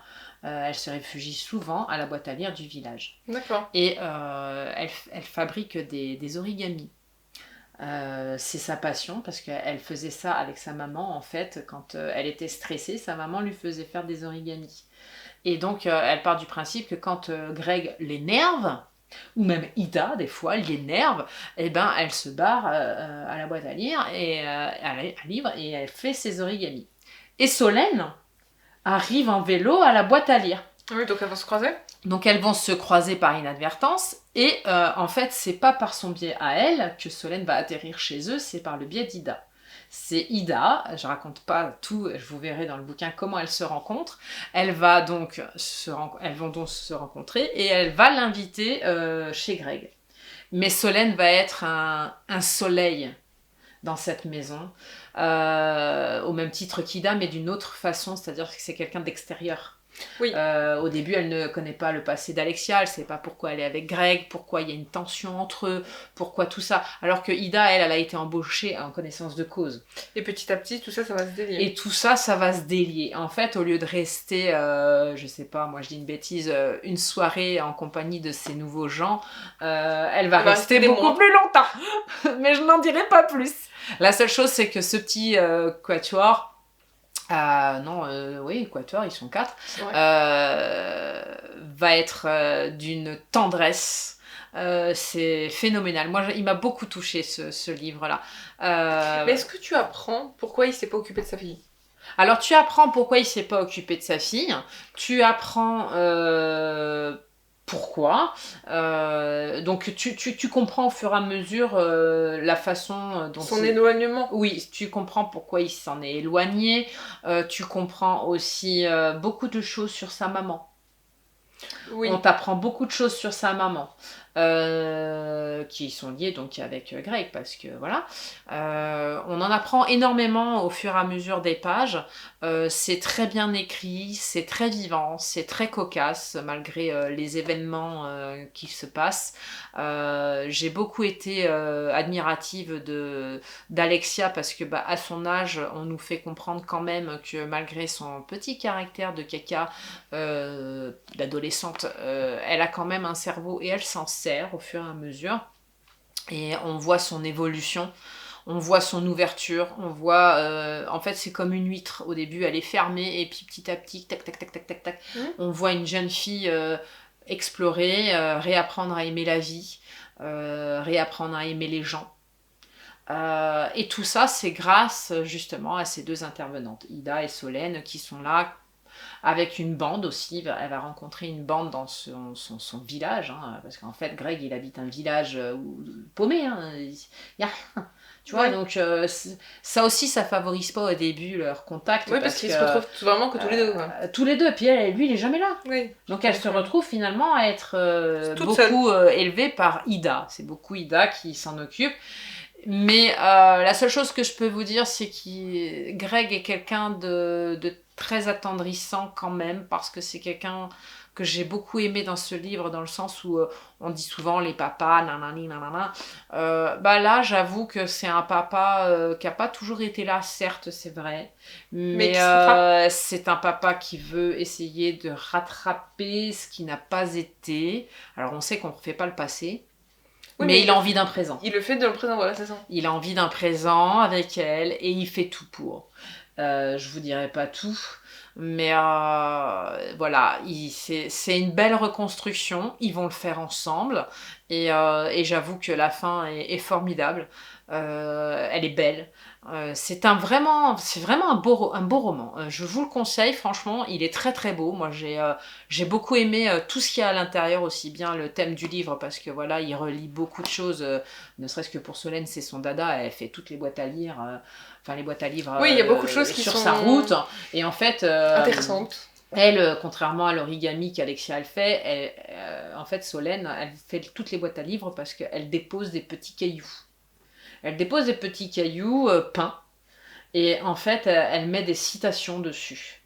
elle se réfugie souvent à la boîte à lire du village. D'accord. Et elle fabrique des origamis. C'est sa passion, parce qu'elle faisait ça avec sa maman, en fait, quand elle était stressée, sa maman lui faisait faire des origamis. Et donc, elle part du principe que quand Greg l'énerve, ou même Ida, des fois, l'énerve, eh ben, elle se barre à la boîte à lire et à livre, et elle fait ses origamis. Et Solène arrive en vélo à la boîte à lire. Oui, donc elles vont se croiser. Donc elles vont se croiser par inadvertance, et en fait c'est pas par son biais à elle que Solène va atterrir chez eux, c'est par le biais d'Ida. C'est Ida, je raconte pas tout, je vous verrai dans le bouquin comment elles se rencontrent. Elles vont donc se rencontrer et elle va l'inviter chez Greg. Mais Solène va être un soleil dans cette maison, au même titre qu'Ida, mais d'une autre façon, c'est-à-dire que c'est quelqu'un d'extérieur. Oui. Au début, elle ne connaît pas le passé d'Alexia, elle ne sait pas pourquoi elle est avec Greg, pourquoi il y a une tension entre eux, pourquoi tout ça. Alors que Ida, elle a été embauchée en connaissance de cause. Et petit à petit, tout ça, ça va se délier. Et tout ça, ça va se délier. En fait, au lieu de rester, je sais pas, moi je dis une bêtise, une soirée en compagnie de ces nouveaux gens, elle va rester beaucoup plus longtemps. Mais je n'en dirai pas plus. La seule chose, c'est que ce petit quatuor, quatuor, ils sont 4, ouais. Va être d'une tendresse. C'est phénoménal. Moi, il m'a beaucoup touché ce livre-là. Mais est-ce que tu apprends pourquoi il s'est pas occupé de sa fille ? Alors, tu apprends pourquoi il s'est pas occupé de sa fille. Tu apprends pourquoi. Donc, tu comprends au fur et à mesure la façon dont... Son éloignement. Oui, tu comprends pourquoi il s'en est éloigné. Tu comprends aussi beaucoup de choses sur sa maman. Oui. On t'apprend beaucoup de choses sur sa maman. Qui sont liées donc avec Greg, parce que voilà, on en apprend énormément au fur et à mesure des pages. C'est très bien écrit, c'est très vivant, c'est très cocasse malgré les événements qui se passent. J'ai beaucoup été admirative d'Alexia, parce que à son âge, on nous fait comprendre quand même que malgré son petit caractère de caca d'adolescente, elle a quand même un cerveau et elle s'en sert au fur et à mesure. Et on voit son évolution, on voit son ouverture, on voit... en fait, c'est comme une huître. Au début, elle est fermée, et puis petit à petit, tac, tac, tac, tac, tac, tac, on voit une jeune fille explorer, réapprendre à aimer la vie, réapprendre à aimer les gens. Et tout ça, c'est grâce justement à ces deux intervenantes, Ida et Solène, qui sont là avec une bande aussi. Elle va rencontrer une bande dans son village, hein, parce qu'en fait, Greg, il habite un village paumé, hein, il n'y a rien. Tu vois, donc ça aussi, ça favorise pas au début leur contact. Oui, parce qu'ils se retrouvent vraiment que tous les deux. Quoi. Tous les deux, puis lui, il est jamais là. Oui. Donc elle se retrouve finalement à être beaucoup élevée par Ida. C'est beaucoup Ida qui s'en occupe. Mais la seule chose que je peux vous dire, c'est que Greg est quelqu'un de très attendrissant quand même, parce que c'est quelqu'un que j'ai beaucoup aimé dans ce livre, dans le sens où on dit souvent les papas, nanani, nanana. Là, j'avoue que c'est un papa qui n'a pas toujours été là, certes, c'est vrai. Mais c'est un papa qui veut essayer de rattraper ce qui n'a pas été. Alors, on sait qu'on ne refait pas le passé. Oui, mais il a envie d'un présent. Il le fait d'un présent, voilà, c'est ça. Il a envie d'un présent avec elle et il fait tout pour. Je vous dirai pas tout, mais voilà, c'est une belle reconstruction. Ils vont le faire ensemble et j'avoue que la fin est formidable. Elle est belle. C'est vraiment un beau roman. Je vous le conseille, franchement, il est très très beau. Moi, j'ai beaucoup aimé tout ce qu'il y a à l'intérieur, aussi bien le thème du livre, parce que voilà, il relie beaucoup de choses, ne serait-ce que pour Solène, c'est son dada, elle fait toutes les boîtes à lire, les boîtes à livres oui, il y a beaucoup de choses qui sur sont sa route, et en fait... intéressantes. Elle, contrairement à l'origami qu'Alexia elle fait, en fait, Solène, elle fait toutes les boîtes à livres parce qu'elle dépose des petits cailloux. Elle dépose des petits cailloux peints et en fait elle met des citations dessus.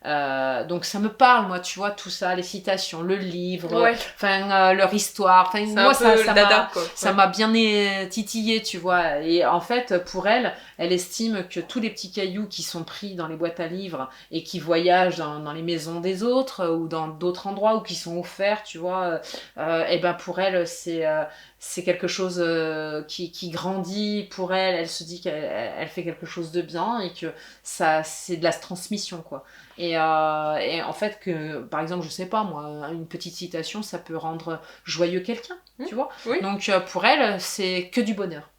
Donc ça me parle, moi, tu vois, tout ça, les citations, le livre, leur histoire. Moi, ça m'a bien titillé, tu vois. Et en fait, pour elle, elle estime que tous les petits cailloux qui sont pris dans les boîtes à livres et qui voyagent dans les maisons des autres ou dans d'autres endroits ou qui sont offerts, tu vois, et ben pour elle, c'est quelque chose qui grandit pour elle. Elle se dit qu'elle fait quelque chose de bien et que ça, c'est de la transmission, quoi. Et en fait, que, par exemple, je sais pas moi, une petite citation, ça peut rendre joyeux quelqu'un, tu vois. Oui. Donc pour elle, c'est que du bonheur.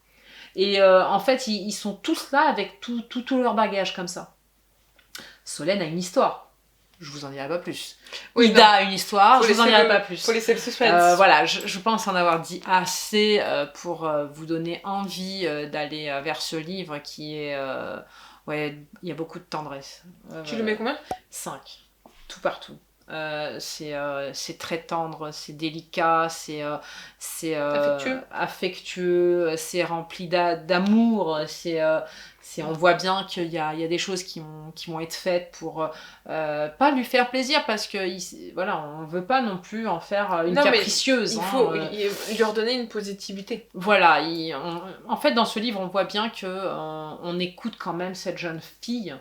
Et en fait, ils sont tous là avec tout leur bagage comme ça. Solène a une histoire. Je vous en dirai pas plus. Oui, Ida a une histoire, je vous en dirai pas plus. Faut laisser le suspense. Voilà, je pense en avoir dit assez pour vous donner envie d'aller vers ce livre qui est... il y a beaucoup de tendresse. Tu le mets combien ? 5. Tout partout. C'est très tendre, c'est délicat, c'est affectueux, c'est rempli d'amour, on voit bien qu'il y a des choses qui vont être faites pour pas lui faire plaisir, parce que voilà, on veut pas non plus en faire une capricieuse. Il faut lui redonner une positivité. Voilà, en fait dans ce livre on voit bien que on écoute quand même cette jeune fille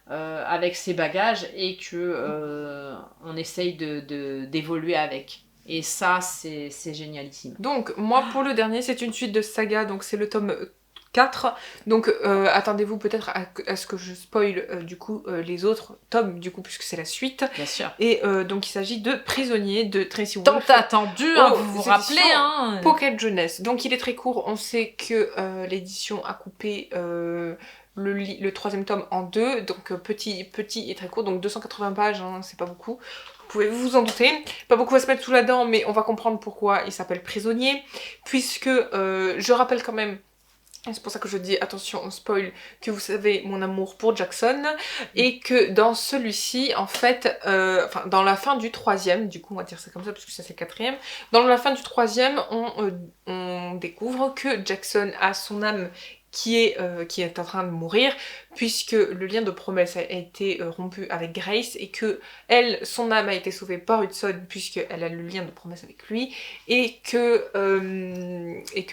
avec ses bagages et que on essaye d'évoluer avec. Et ça, c'est génialissime. Donc, moi, pour le dernier, c'est une suite de saga, donc c'est le tome 4. Donc, attendez-vous peut-être à ce que je spoil, du coup, les autres tomes, du coup, puisque c'est la suite. Bien sûr. Et donc, il s'agit de Prisonnier de Tracy Wolff. Tant attendu, vous vous rappelez, hein. Pocket Jeunesse. Donc, il est très court. On sait que l'édition a coupé... le troisième tome en 2, donc petit et très court, donc 280 pages, hein, c'est pas beaucoup. Vous pouvez vous en douter. Pas beaucoup à se mettre sous la dent, mais on va comprendre pourquoi il s'appelle Prisonnier, puisque je rappelle quand même, c'est pour ça que je dis attention on spoil, que vous savez mon amour pour Jackson, et que dans celui-ci, en fait, dans la fin du troisième, du coup on va dire ça comme ça parce que ça c'est le quatrième, dans la fin du troisième, on découvre que Jackson a son âme qui est en train de mourir, puisque le lien de promesse a été rompu avec Grace, et que son âme a été sauvée par Hudson, puisqu'elle a le lien de promesse avec lui, et que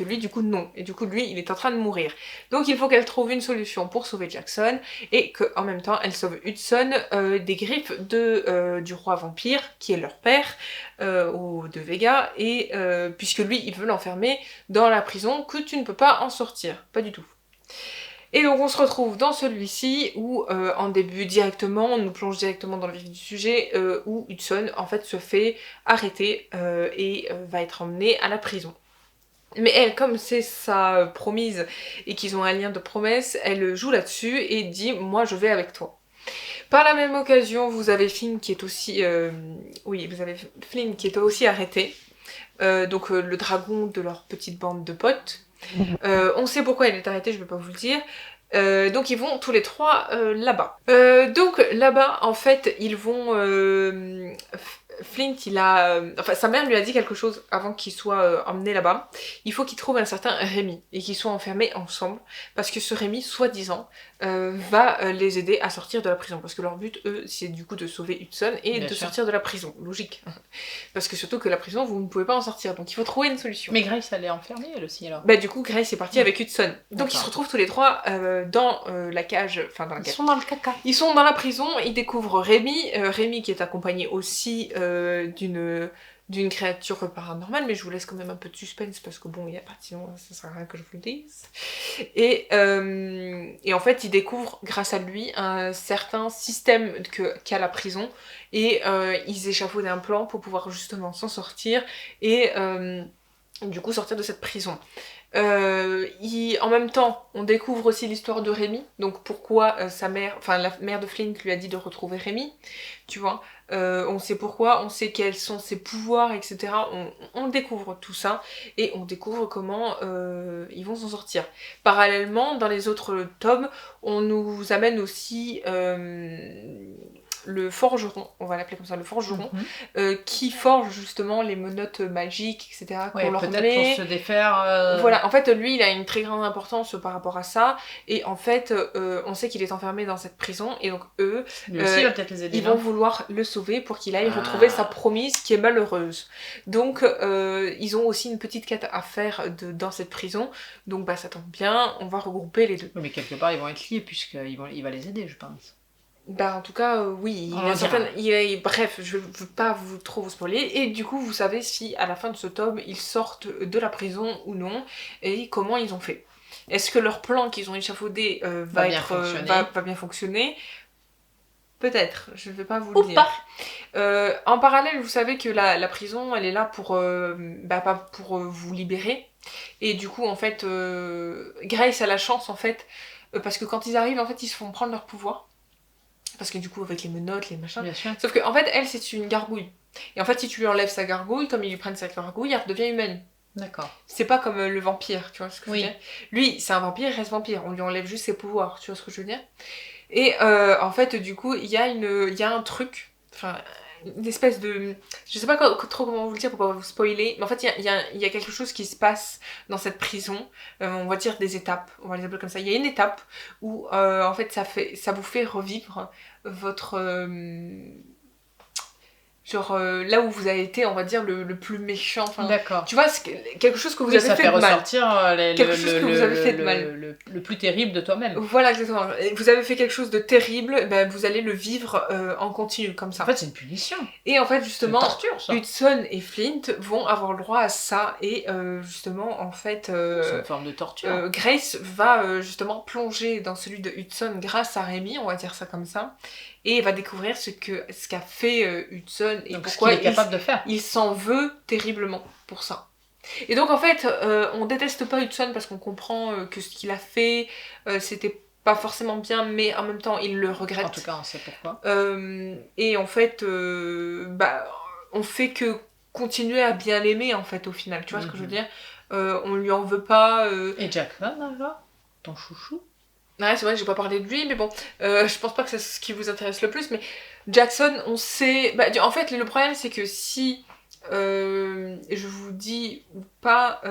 lui, du coup, non. Et du coup, lui, il est en train de mourir. Donc, il faut qu'elle trouve une solution pour sauver Jackson, et qu'en même temps, elle sauve Hudson des griffes du roi vampire, qui est leur père, de Vega, et puisque lui, il veut l'enfermer dans la prison, que tu ne peux pas en sortir. Pas du tout. Et donc on se retrouve dans celui-ci où en début directement, on nous plonge directement dans le vif du sujet, où Hudson en fait se fait arrêter et va être emmené à la prison. Mais elle, comme c'est sa promise et qu'ils ont un lien de promesse, elle joue là-dessus et dit « moi je vais avec toi ». Par la même occasion, vous avez Flynn qui est aussi... oui, vous avez Flynn qui est aussi arrêté. Donc le dragon de leur petite bande de potes. On sait pourquoi il est arrêté, je vais pas vous le dire. Donc ils vont tous les trois là-bas. Donc là-bas, en fait, ils vont... Flint, il a... Enfin, sa mère lui a dit quelque chose avant qu'il soit emmené là-bas. Il faut qu'il trouve un certain Rémi et qu'ils soient enfermés ensemble parce que ce Rémi, soi-disant, va les aider à sortir de la prison. Parce que leur but, eux, c'est du coup de sauver Hudson et Bien de sûr. sortir de la prison. Logique. Parce que surtout que la prison, vous ne pouvez pas en sortir. Donc il faut trouver une solution. Mais Grace, elle est enfermée, elle aussi, alors. Bah du coup, Grace est partie avec Hudson. Donc ils se D'accord. retrouvent tous les trois dans la cage... Enfin, dans la Ils cage. sont dans le caca. Ils sont dans la prison, ils découvrent Rémi, Rémi qui est accompagné aussi d'une créature paranormale, mais je vous laisse quand même un peu de suspense parce que bon, il n'y a pas sinon ça sert à rien que je vous le dise. Et en fait, ils découvrent grâce à lui un certain système qu'a la prison et ils échafaudent un plan pour pouvoir justement s'en sortir et du coup sortir de cette prison. En même temps, on découvre aussi l'histoire de Rémi, donc pourquoi sa mère, enfin la mère de Flint lui a dit de retrouver Rémi, tu vois. On sait pourquoi, on sait quels sont ses pouvoirs, etc. On découvre tout ça et on découvre comment ils vont s'en sortir. Parallèlement, dans les autres tomes, on nous amène aussi le forgeron, on va l'appeler comme ça, le forgeron, qui forge justement les menottes magiques, etc. Ouais, qu'on leur peut-être met. pour se défaire. Voilà, en fait, lui, il a une très grande importance par rapport à ça, et en fait, on sait qu'il est enfermé dans cette prison, et donc eux, Lui aussi, il va peut-être les aider. ils vont vouloir le sauver pour qu'il aille retrouver sa promise qui est malheureuse. Donc, ils ont aussi une petite quête à faire dans cette prison, donc bah ça tombe bien, on va regrouper les deux. Oui, mais quelque part, ils vont être liés, puisqu'il va les aider, je pense. Bah en tout cas oui, bref, je veux pas trop vous spoiler, et du coup vous savez si à la fin de ce tome ils sortent de la prison ou non, et comment ils ont fait. Est-ce que leur plan qu'ils ont échafaudé va bien fonctionner? Peut-être, je ne vais pas vous le dire. En parallèle, vous savez que la prison, elle est là pour, pas pour vous libérer, et du coup en fait, Grace a la chance en fait, parce que quand ils arrivent en fait ils se font prendre leur pouvoir. Parce que du coup, avec les menottes, les machins. Bien sûr. Sauf que, en fait, elle, c'est une gargouille. Et en fait, si tu lui enlèves sa gargouille, comme ils lui prennent sa gargouille, elle redevient humaine. D'accord. C'est pas comme le vampire, tu vois ce que je veux dire. Lui, c'est un vampire, il reste vampire. On lui enlève juste ses pouvoirs, tu vois ce que je veux dire. Et en fait, du coup, il y a un truc, enfin, une espèce de... Je sais pas trop comment vous le dire pour pas vous spoiler, mais en fait, il y a quelque chose qui se passe dans cette prison, on va dire des étapes, on va les appeler comme ça. Il y a une étape où, en fait, ça vous fait revivre votre... là où vous avez été, on va dire, le plus méchant. D'accord. Tu vois, c'est quelque chose que vous avez fait de mal. Ça fait ressortir quelque chose que vous avez fait de mal. Le plus terrible de toi-même. Voilà, exactement. Vous avez fait quelque chose de terrible, ben, vous allez le vivre en continu, comme ça. En fait, c'est une punition. Et en fait, justement, c'est une torture, ça. Hudson et Flint vont avoir le droit à ça. Et justement, en fait... c'est une forme de torture. Grace va justement plonger dans celui de Hudson grâce à Rémi, on va dire ça comme ça. Et va découvrir ce qu'a fait Hudson et donc, pourquoi ce qu'il est capable de faire. Il s'en veut terriblement pour ça. Et donc en fait, on déteste pas Hudson parce qu'on comprend que ce qu'il a fait, c'était pas forcément bien, mais en même temps il le regrette. En tout cas, on sait pourquoi. Et en fait, on fait que continuer à bien l'aimer en fait au final, tu vois ce que je veux dire. On lui en veut pas. Et Jackson, alors ton chouchou. Ouais, c'est vrai que j'ai pas parlé de lui, mais bon, je pense pas que c'est ce qui vous intéresse le plus, mais Jackson, on sait... en fait, le problème, c'est que si je vous dis ou pas...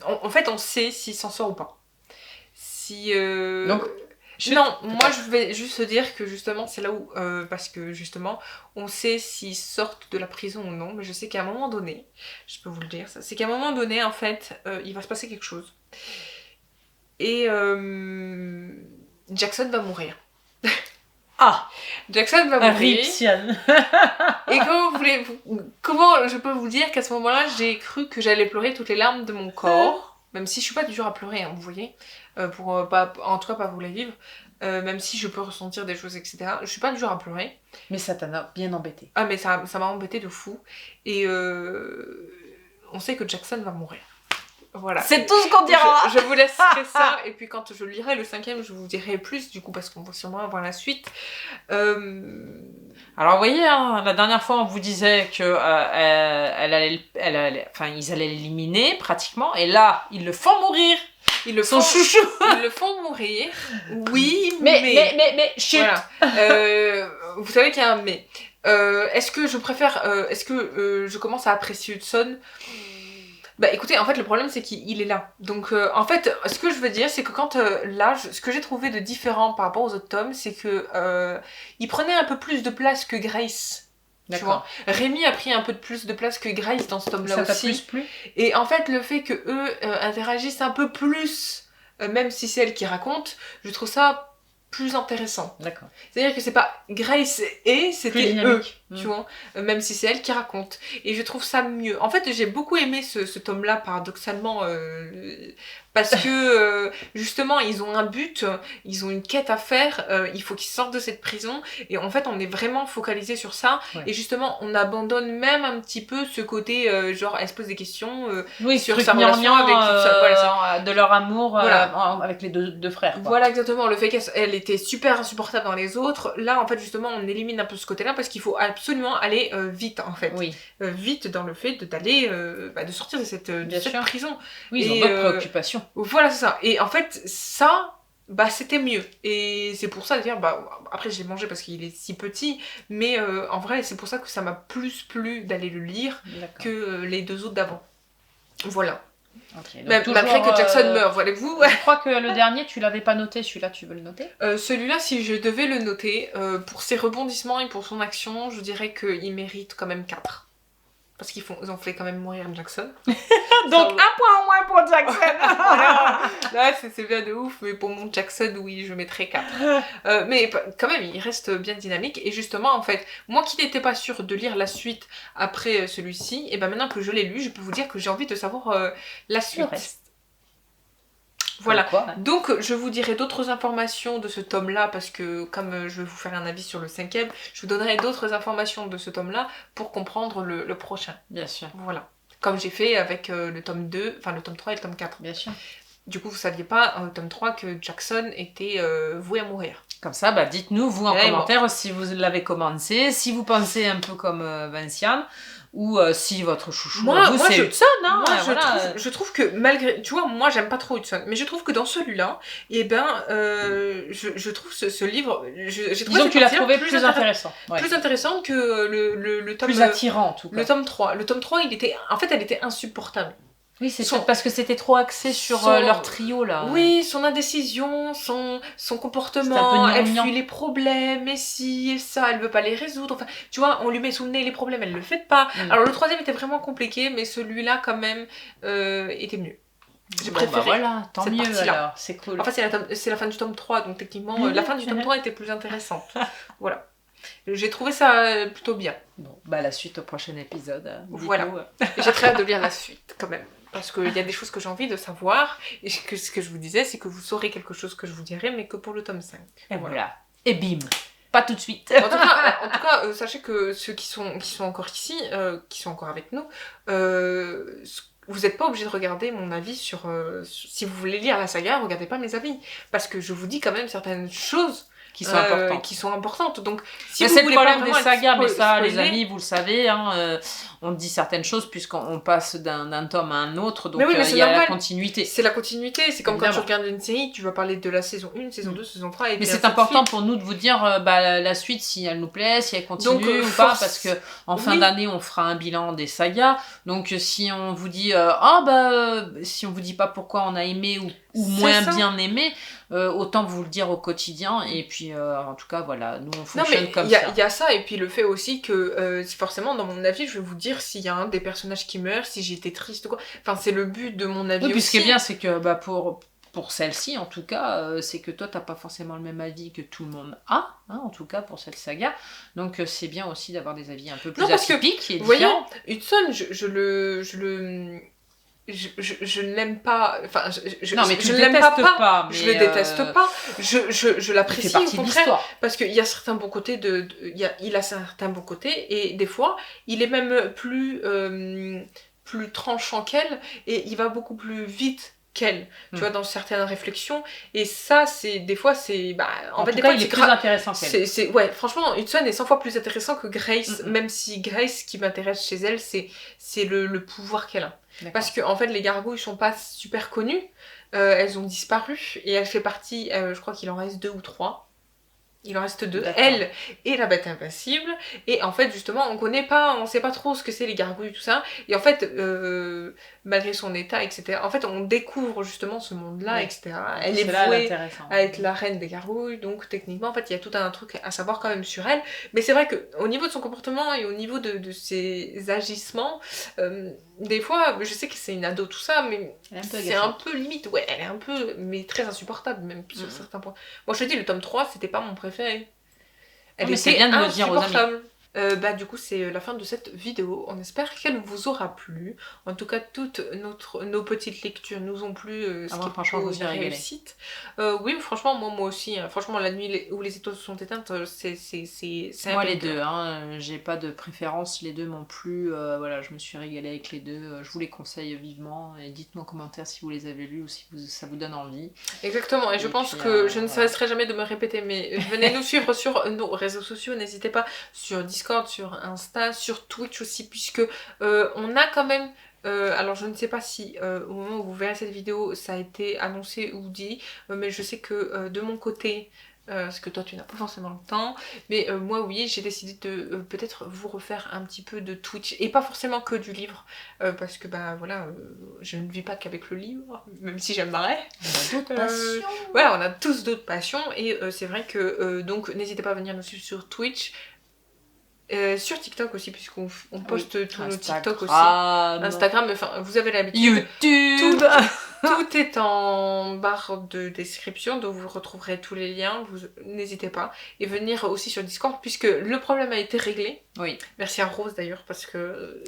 en fait, on sait s'il s'en sort ou pas. Si... Donc, non, moi, je vais juste dire que, justement, c'est là où... parce que, justement, on sait s'ils sortent de la prison ou non, mais je sais qu'à un moment donné, je peux vous le dire, ça, c'est qu'à un moment donné, en fait, il va se passer quelque chose. Et Jackson va mourir. Jackson va mourir. Et comment je peux vous dire qu'à ce moment-là, j'ai cru que j'allais pleurer toutes les larmes de mon corps, même si je suis pas du genre à pleurer, hein, vous voyez, en tout cas pas vous la vivre, même si je peux ressentir des choses, etc. Je suis pas du genre à pleurer. Mais ça t'a bien embêté. Ah mais ça m'a embêté de fou. Et on sait que Jackson va mourir. Voilà. C'est tout ce qu'on dira. Je vous laisserai ça, et puis quand je lirai le 5e, je vous dirai plus, du coup, parce qu'on va sûrement avoir la suite. Alors, vous voyez, hein, la dernière fois, on vous disait que ils allaient l'éliminer, pratiquement, et là, ils le font mourir. Son chouchou. Ils le font mourir. Oui, mais, chut. Voilà. Vous savez qu'il y a un mais. Est-ce que je commence à apprécier Hudson? Bah écoutez, en fait le problème c'est qu'il est là. Donc en fait ce que je veux dire c'est que quand ce que j'ai trouvé de différent par rapport aux autres tomes, c'est que il prenait un peu plus de place que Grace. Tu vois, Rémi a pris un peu plus de place que Grace dans ce tome-là aussi. Ça t'a plus? Et en fait le fait que eux interagissent un peu plus, même si c'est elle qui raconte, je trouve ça plus intéressant. D'accord. C'est-à-dire que c'est pas Grace et c'était eux, tu vois, même si c'est elle qui raconte. Et je trouve ça mieux. En fait, j'ai beaucoup aimé ce tome-là, paradoxalement, parce que justement, ils ont un but, ils ont une quête à faire, il faut qu'ils sortent de cette prison. Et en fait, on est vraiment focalisé sur ça. Ouais. Et justement, on abandonne même un petit peu ce côté, genre, elle se pose des questions sur sa relation avec tout ça. Voilà, de leur amour avec les deux frères. Quoi. Voilà, exactement. Le fait qu'elle était super insupportable dans les autres. Là, en fait, justement, on élimine un peu ce côté-là parce qu'il faut absolument aller vite, en fait. Oui. Vite dans le fait d'aller, de sortir de cette prison. Oui, ils ont d'autres préoccupations. Voilà, c'est ça. Et en fait, ça, c'était mieux. Et c'est pour ça, d'ailleurs, après, j'ai mangé parce qu'il est si petit, mais en vrai, c'est pour ça que ça m'a plus plu d'aller le lire que les deux autres d'avant. Voilà. Okay, malgré que Jackson meurt, voyez-vous. Je crois que le dernier, tu l'avais pas noté, celui-là, tu veux le noter? Celui-là, si je devais le noter, pour ses rebondissements et pour son action, je dirais qu'il mérite quand même 4. Parce qu'ils ont fait quand même mourir Jackson. Donc, 1 point en moins pour Jackson. Là, c'est bien de ouf, mais pour mon Jackson, oui, je mettrais 4. Mais quand même, il reste bien dynamique. Et justement, en fait, moi qui n'étais pas sûre de lire la suite après celui-ci, et ben maintenant que je l'ai lu, je peux vous dire que j'ai envie de savoir la suite. Voilà, donc je vous dirai d'autres informations de ce tome-là, parce que comme je vais vous faire un avis sur le 5e, je vous donnerai d'autres informations de ce tome-là pour comprendre le prochain. Bien sûr. Voilà, comme j'ai fait avec le tome 2, enfin le tome 3 et le tome 4. Bien sûr. Du coup, vous saviez pas, au tome 3, que Jackson était voué à mourir. Comme ça, dites-nous, vous, en commentaire, si vous l'avez commencé, si vous pensez un peu comme Vinciane, ou si votre chouchou, c'est Hudson, hein. Je trouve que malgré... Tu vois, moi, j'aime pas trop Hudson, mais je trouve que dans celui-là, je trouve ce livre... Disons que tu l'as trouvé plus intéressant. Ouais. Plus intéressant que le tome... Plus attirant, en tout cas. Le tome 3. Le tome 3, elle était insupportable. Oui, c'est parce que c'était trop axé sur leur trio, là. Oui, son indécision, son comportement, elle fuit les problèmes, et si, et ça, elle veut pas les résoudre. Enfin, tu vois, on lui met sous le nez les problèmes, elle le fait pas. Alors, le 3e était vraiment compliqué, mais celui-là, quand même, était mieux. J'ai préféré voilà, tant mieux alors, c'est cool. Enfin, c'est la fin du tome 3, donc techniquement, la fin du tome 3 était plus intéressante. Voilà. J'ai trouvé ça plutôt bien. Bon, la suite au prochain épisode. Voilà. J'ai très hâte de lire la suite, quand même. Parce qu'il y a des choses que j'ai envie de savoir, et ce que je vous disais, c'est que vous saurez quelque chose que je vous dirai, mais que pour le tome 5. Et voilà. Et bim. Pas tout de suite. En tout cas, sachez que ceux qui sont encore ici, qui sont encore avec nous, vous n'êtes pas obligé de regarder mon avis sur... si vous voulez lire la saga, regardez pas mes avis. Parce que je vous dis quand même certaines choses qui sont importantes. Donc, si vous c'est voulez le problème pas des sagas, mais ça, les amis, vous le savez, hein, on dit certaines choses puisqu'on passe d'un tome à un autre, donc il y a la continuité. C'est la continuité, c'est comme quand tu regardes une série, tu vas parler de la saison 1, saison 2, saison 3, et mais c'est important pour nous de vous dire la suite, si elle nous plaît, si elle continue ou pas, parce que en fin d'année, on fera un bilan des sagas, donc si on vous dit si on vous dit pas pourquoi on a aimé ou moins bien aimé, autant vous le dire au quotidien, et puis en tout cas voilà, nous on fonctionne comme ça. Il y a ça, et puis le fait aussi que forcément dans mon avis je vais vous dire s'il y a un des personnages qui meurt, si j'ai été triste ou quoi, enfin c'est le but de mon avis aussi. Puis ce qui est bien, c'est que pour celle-ci en tout cas, c'est que toi t'as pas forcément le même avis que tout le monde a, hein, en tout cas pour cette saga, donc c'est bien aussi d'avoir des avis un peu plus atypiques et différents. Voyez, Hudson, je ne l'aime pas, enfin je l'aime pas, je le déteste pas, je l'apprécie au contraire, parce qu'il y a certains bons côtés il a certains bons côtés, et des fois il est même plus plus tranchant qu'elle et il va beaucoup plus vite qu'elle, tu vois, dans certaines réflexions. Et ça, c'est des fois, c'est... Bah, En fait, tout des cas, fois, il est plus intéressant qu'elle. Ouais, franchement, Hudson est 100 fois plus intéressant que Grace, même si Grace, ce qui m'intéresse chez elle, c'est le pouvoir qu'elle a. Parce que, en fait, les gargouilles sont pas super connues, elles ont disparu, et elle fait partie, je crois qu'il en reste 2 ou 3. Il en reste 2, elle et la bête invincible. Et en fait, justement, on sait pas trop ce que c'est les gargouilles, tout ça. Et en fait, malgré son état, etc., en fait, on découvre justement ce monde-là, etc. Elle est vouée à être la reine des gargouilles, donc techniquement, en fait, il y a tout un truc à savoir quand même sur elle. Mais c'est vrai qu'au niveau de son comportement et au niveau de ses agissements, des fois, je sais que c'est une ado, tout ça, mais c'est un peu limite. Ouais, elle est un peu, mais très insupportable, même sur certains points. Moi, je te dis, le tome 3, c'était pas mon préféré. Elle était bien de me dire aux amis. Du coup, c'est la fin de cette vidéo. On espère qu'elle vous aura plu. En tout cas, toutes nos petites lectures nous ont plu. Ce qui est franchement une réussite. Oui, franchement, moi aussi. Hein. Franchement, la nuit où les étoiles se sont éteintes, c'est moi, les deux. Hein. J'ai pas de préférence. Les deux m'ont plu. Voilà, je me suis régalée avec les deux. Je vous les conseille vivement. Et dites-moi en commentaire si vous les avez lus ou si ça vous donne envie. Exactement. Et je pense que je ne cesserai jamais de me répéter. Mais venez nous suivre sur nos réseaux sociaux. N'hésitez pas sur Discord, sur Insta, sur Twitch aussi, puisque on a quand même... alors je ne sais pas si au moment où vous verrez cette vidéo ça a été annoncé ou dit, mais je sais que de mon côté, parce que toi tu n'as pas forcément le temps, mais moi oui, j'ai décidé de peut-être vous refaire un petit peu de Twitch, et pas forcément que du livre, parce que bah voilà, je ne vis pas qu'avec le livre, même si j'aimerais. On a d'autres passions. Voilà, on a tous d'autres passions, et c'est vrai que donc n'hésitez pas à venir nous suivre sur Twitch. Sur TikTok aussi, puisqu'on poste tous nos TikTok aussi. Instagram, enfin, vous avez l'habitude. YouTube. Tout est en barre de description, donc vous retrouverez tous les liens, n'hésitez pas. Et venir aussi sur Discord, puisque le problème a été réglé. Oui. Merci à Rose d'ailleurs, parce que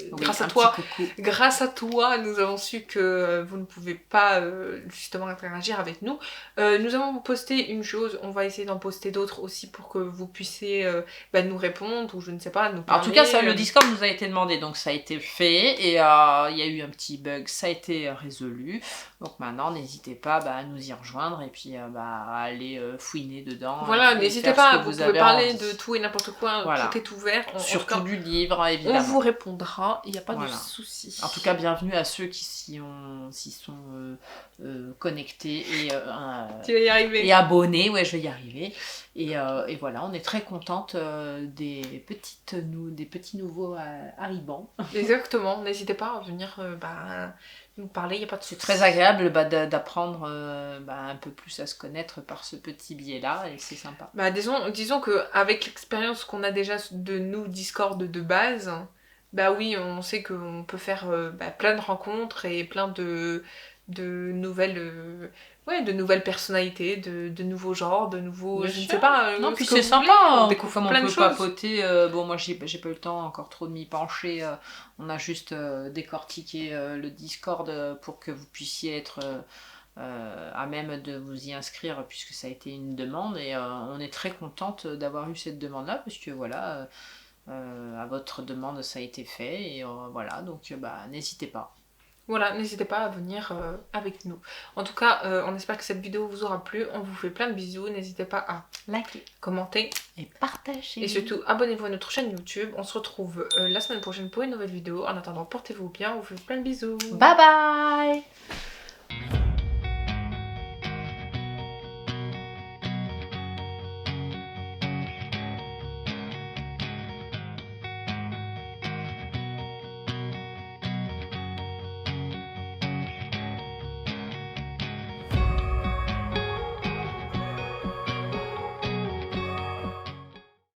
grâce à toi, nous avons su que vous ne pouvez pas justement interagir avec nous. Nous avons posté une chose, on va essayer d'en poster d'autres aussi pour que vous puissiez nous répondre, ou je ne sais pas, nous parler. En tout cas, ça, le Discord nous a été demandé, donc ça a été fait, et il y a eu un petit bug, ça a été résolu. Donc maintenant, n'hésitez pas à nous y rejoindre et puis à aller fouiner dedans. Voilà, n'hésitez pas, vous pouvez parler de tout et n'importe quoi, voilà. Tout est ouvert. Surtout du livre, évidemment. On vous répondra, il n'y a pas de souci. En tout cas, bienvenue à ceux qui s'y sont connectés tu vas y arriver. Et abonnés, ouais, je vais y arriver. Et voilà, on est très contente des petits nouveaux arrivants. Exactement, n'hésitez pas à venir nous parler, il n'y a pas de souci. C'est très agréable d'apprendre un peu plus à se connaître par ce petit biais-là, et c'est sympa. Disons qu'avec l'expérience qu'on a déjà de nous, Discord de base, oui, on sait qu'on peut faire plein de rencontres et plein de nouvelles... de nouvelles personnalités, de nouveaux genres, de nouveaux... je ne sais pas. Non, puis c'est sympa, on découvre plein de choses. Papoter. Bon, moi, j'ai pas eu le temps encore trop de m'y pencher. On a juste décortiqué le Discord pour que vous puissiez être à même de vous y inscrire, puisque ça a été une demande. Et on est très contente d'avoir eu cette demande-là, parce que voilà, à votre demande, ça a été fait. Et voilà, donc n'hésitez pas. Voilà, n'hésitez pas à venir avec nous. En tout cas, on espère que cette vidéo vous aura plu. On vous fait plein de bisous. N'hésitez pas à liker, commenter et partager. Et surtout, abonnez-vous à notre chaîne YouTube. On se retrouve la semaine prochaine pour une nouvelle vidéo. En attendant, portez-vous bien. On vous fait plein de bisous. Bye bye.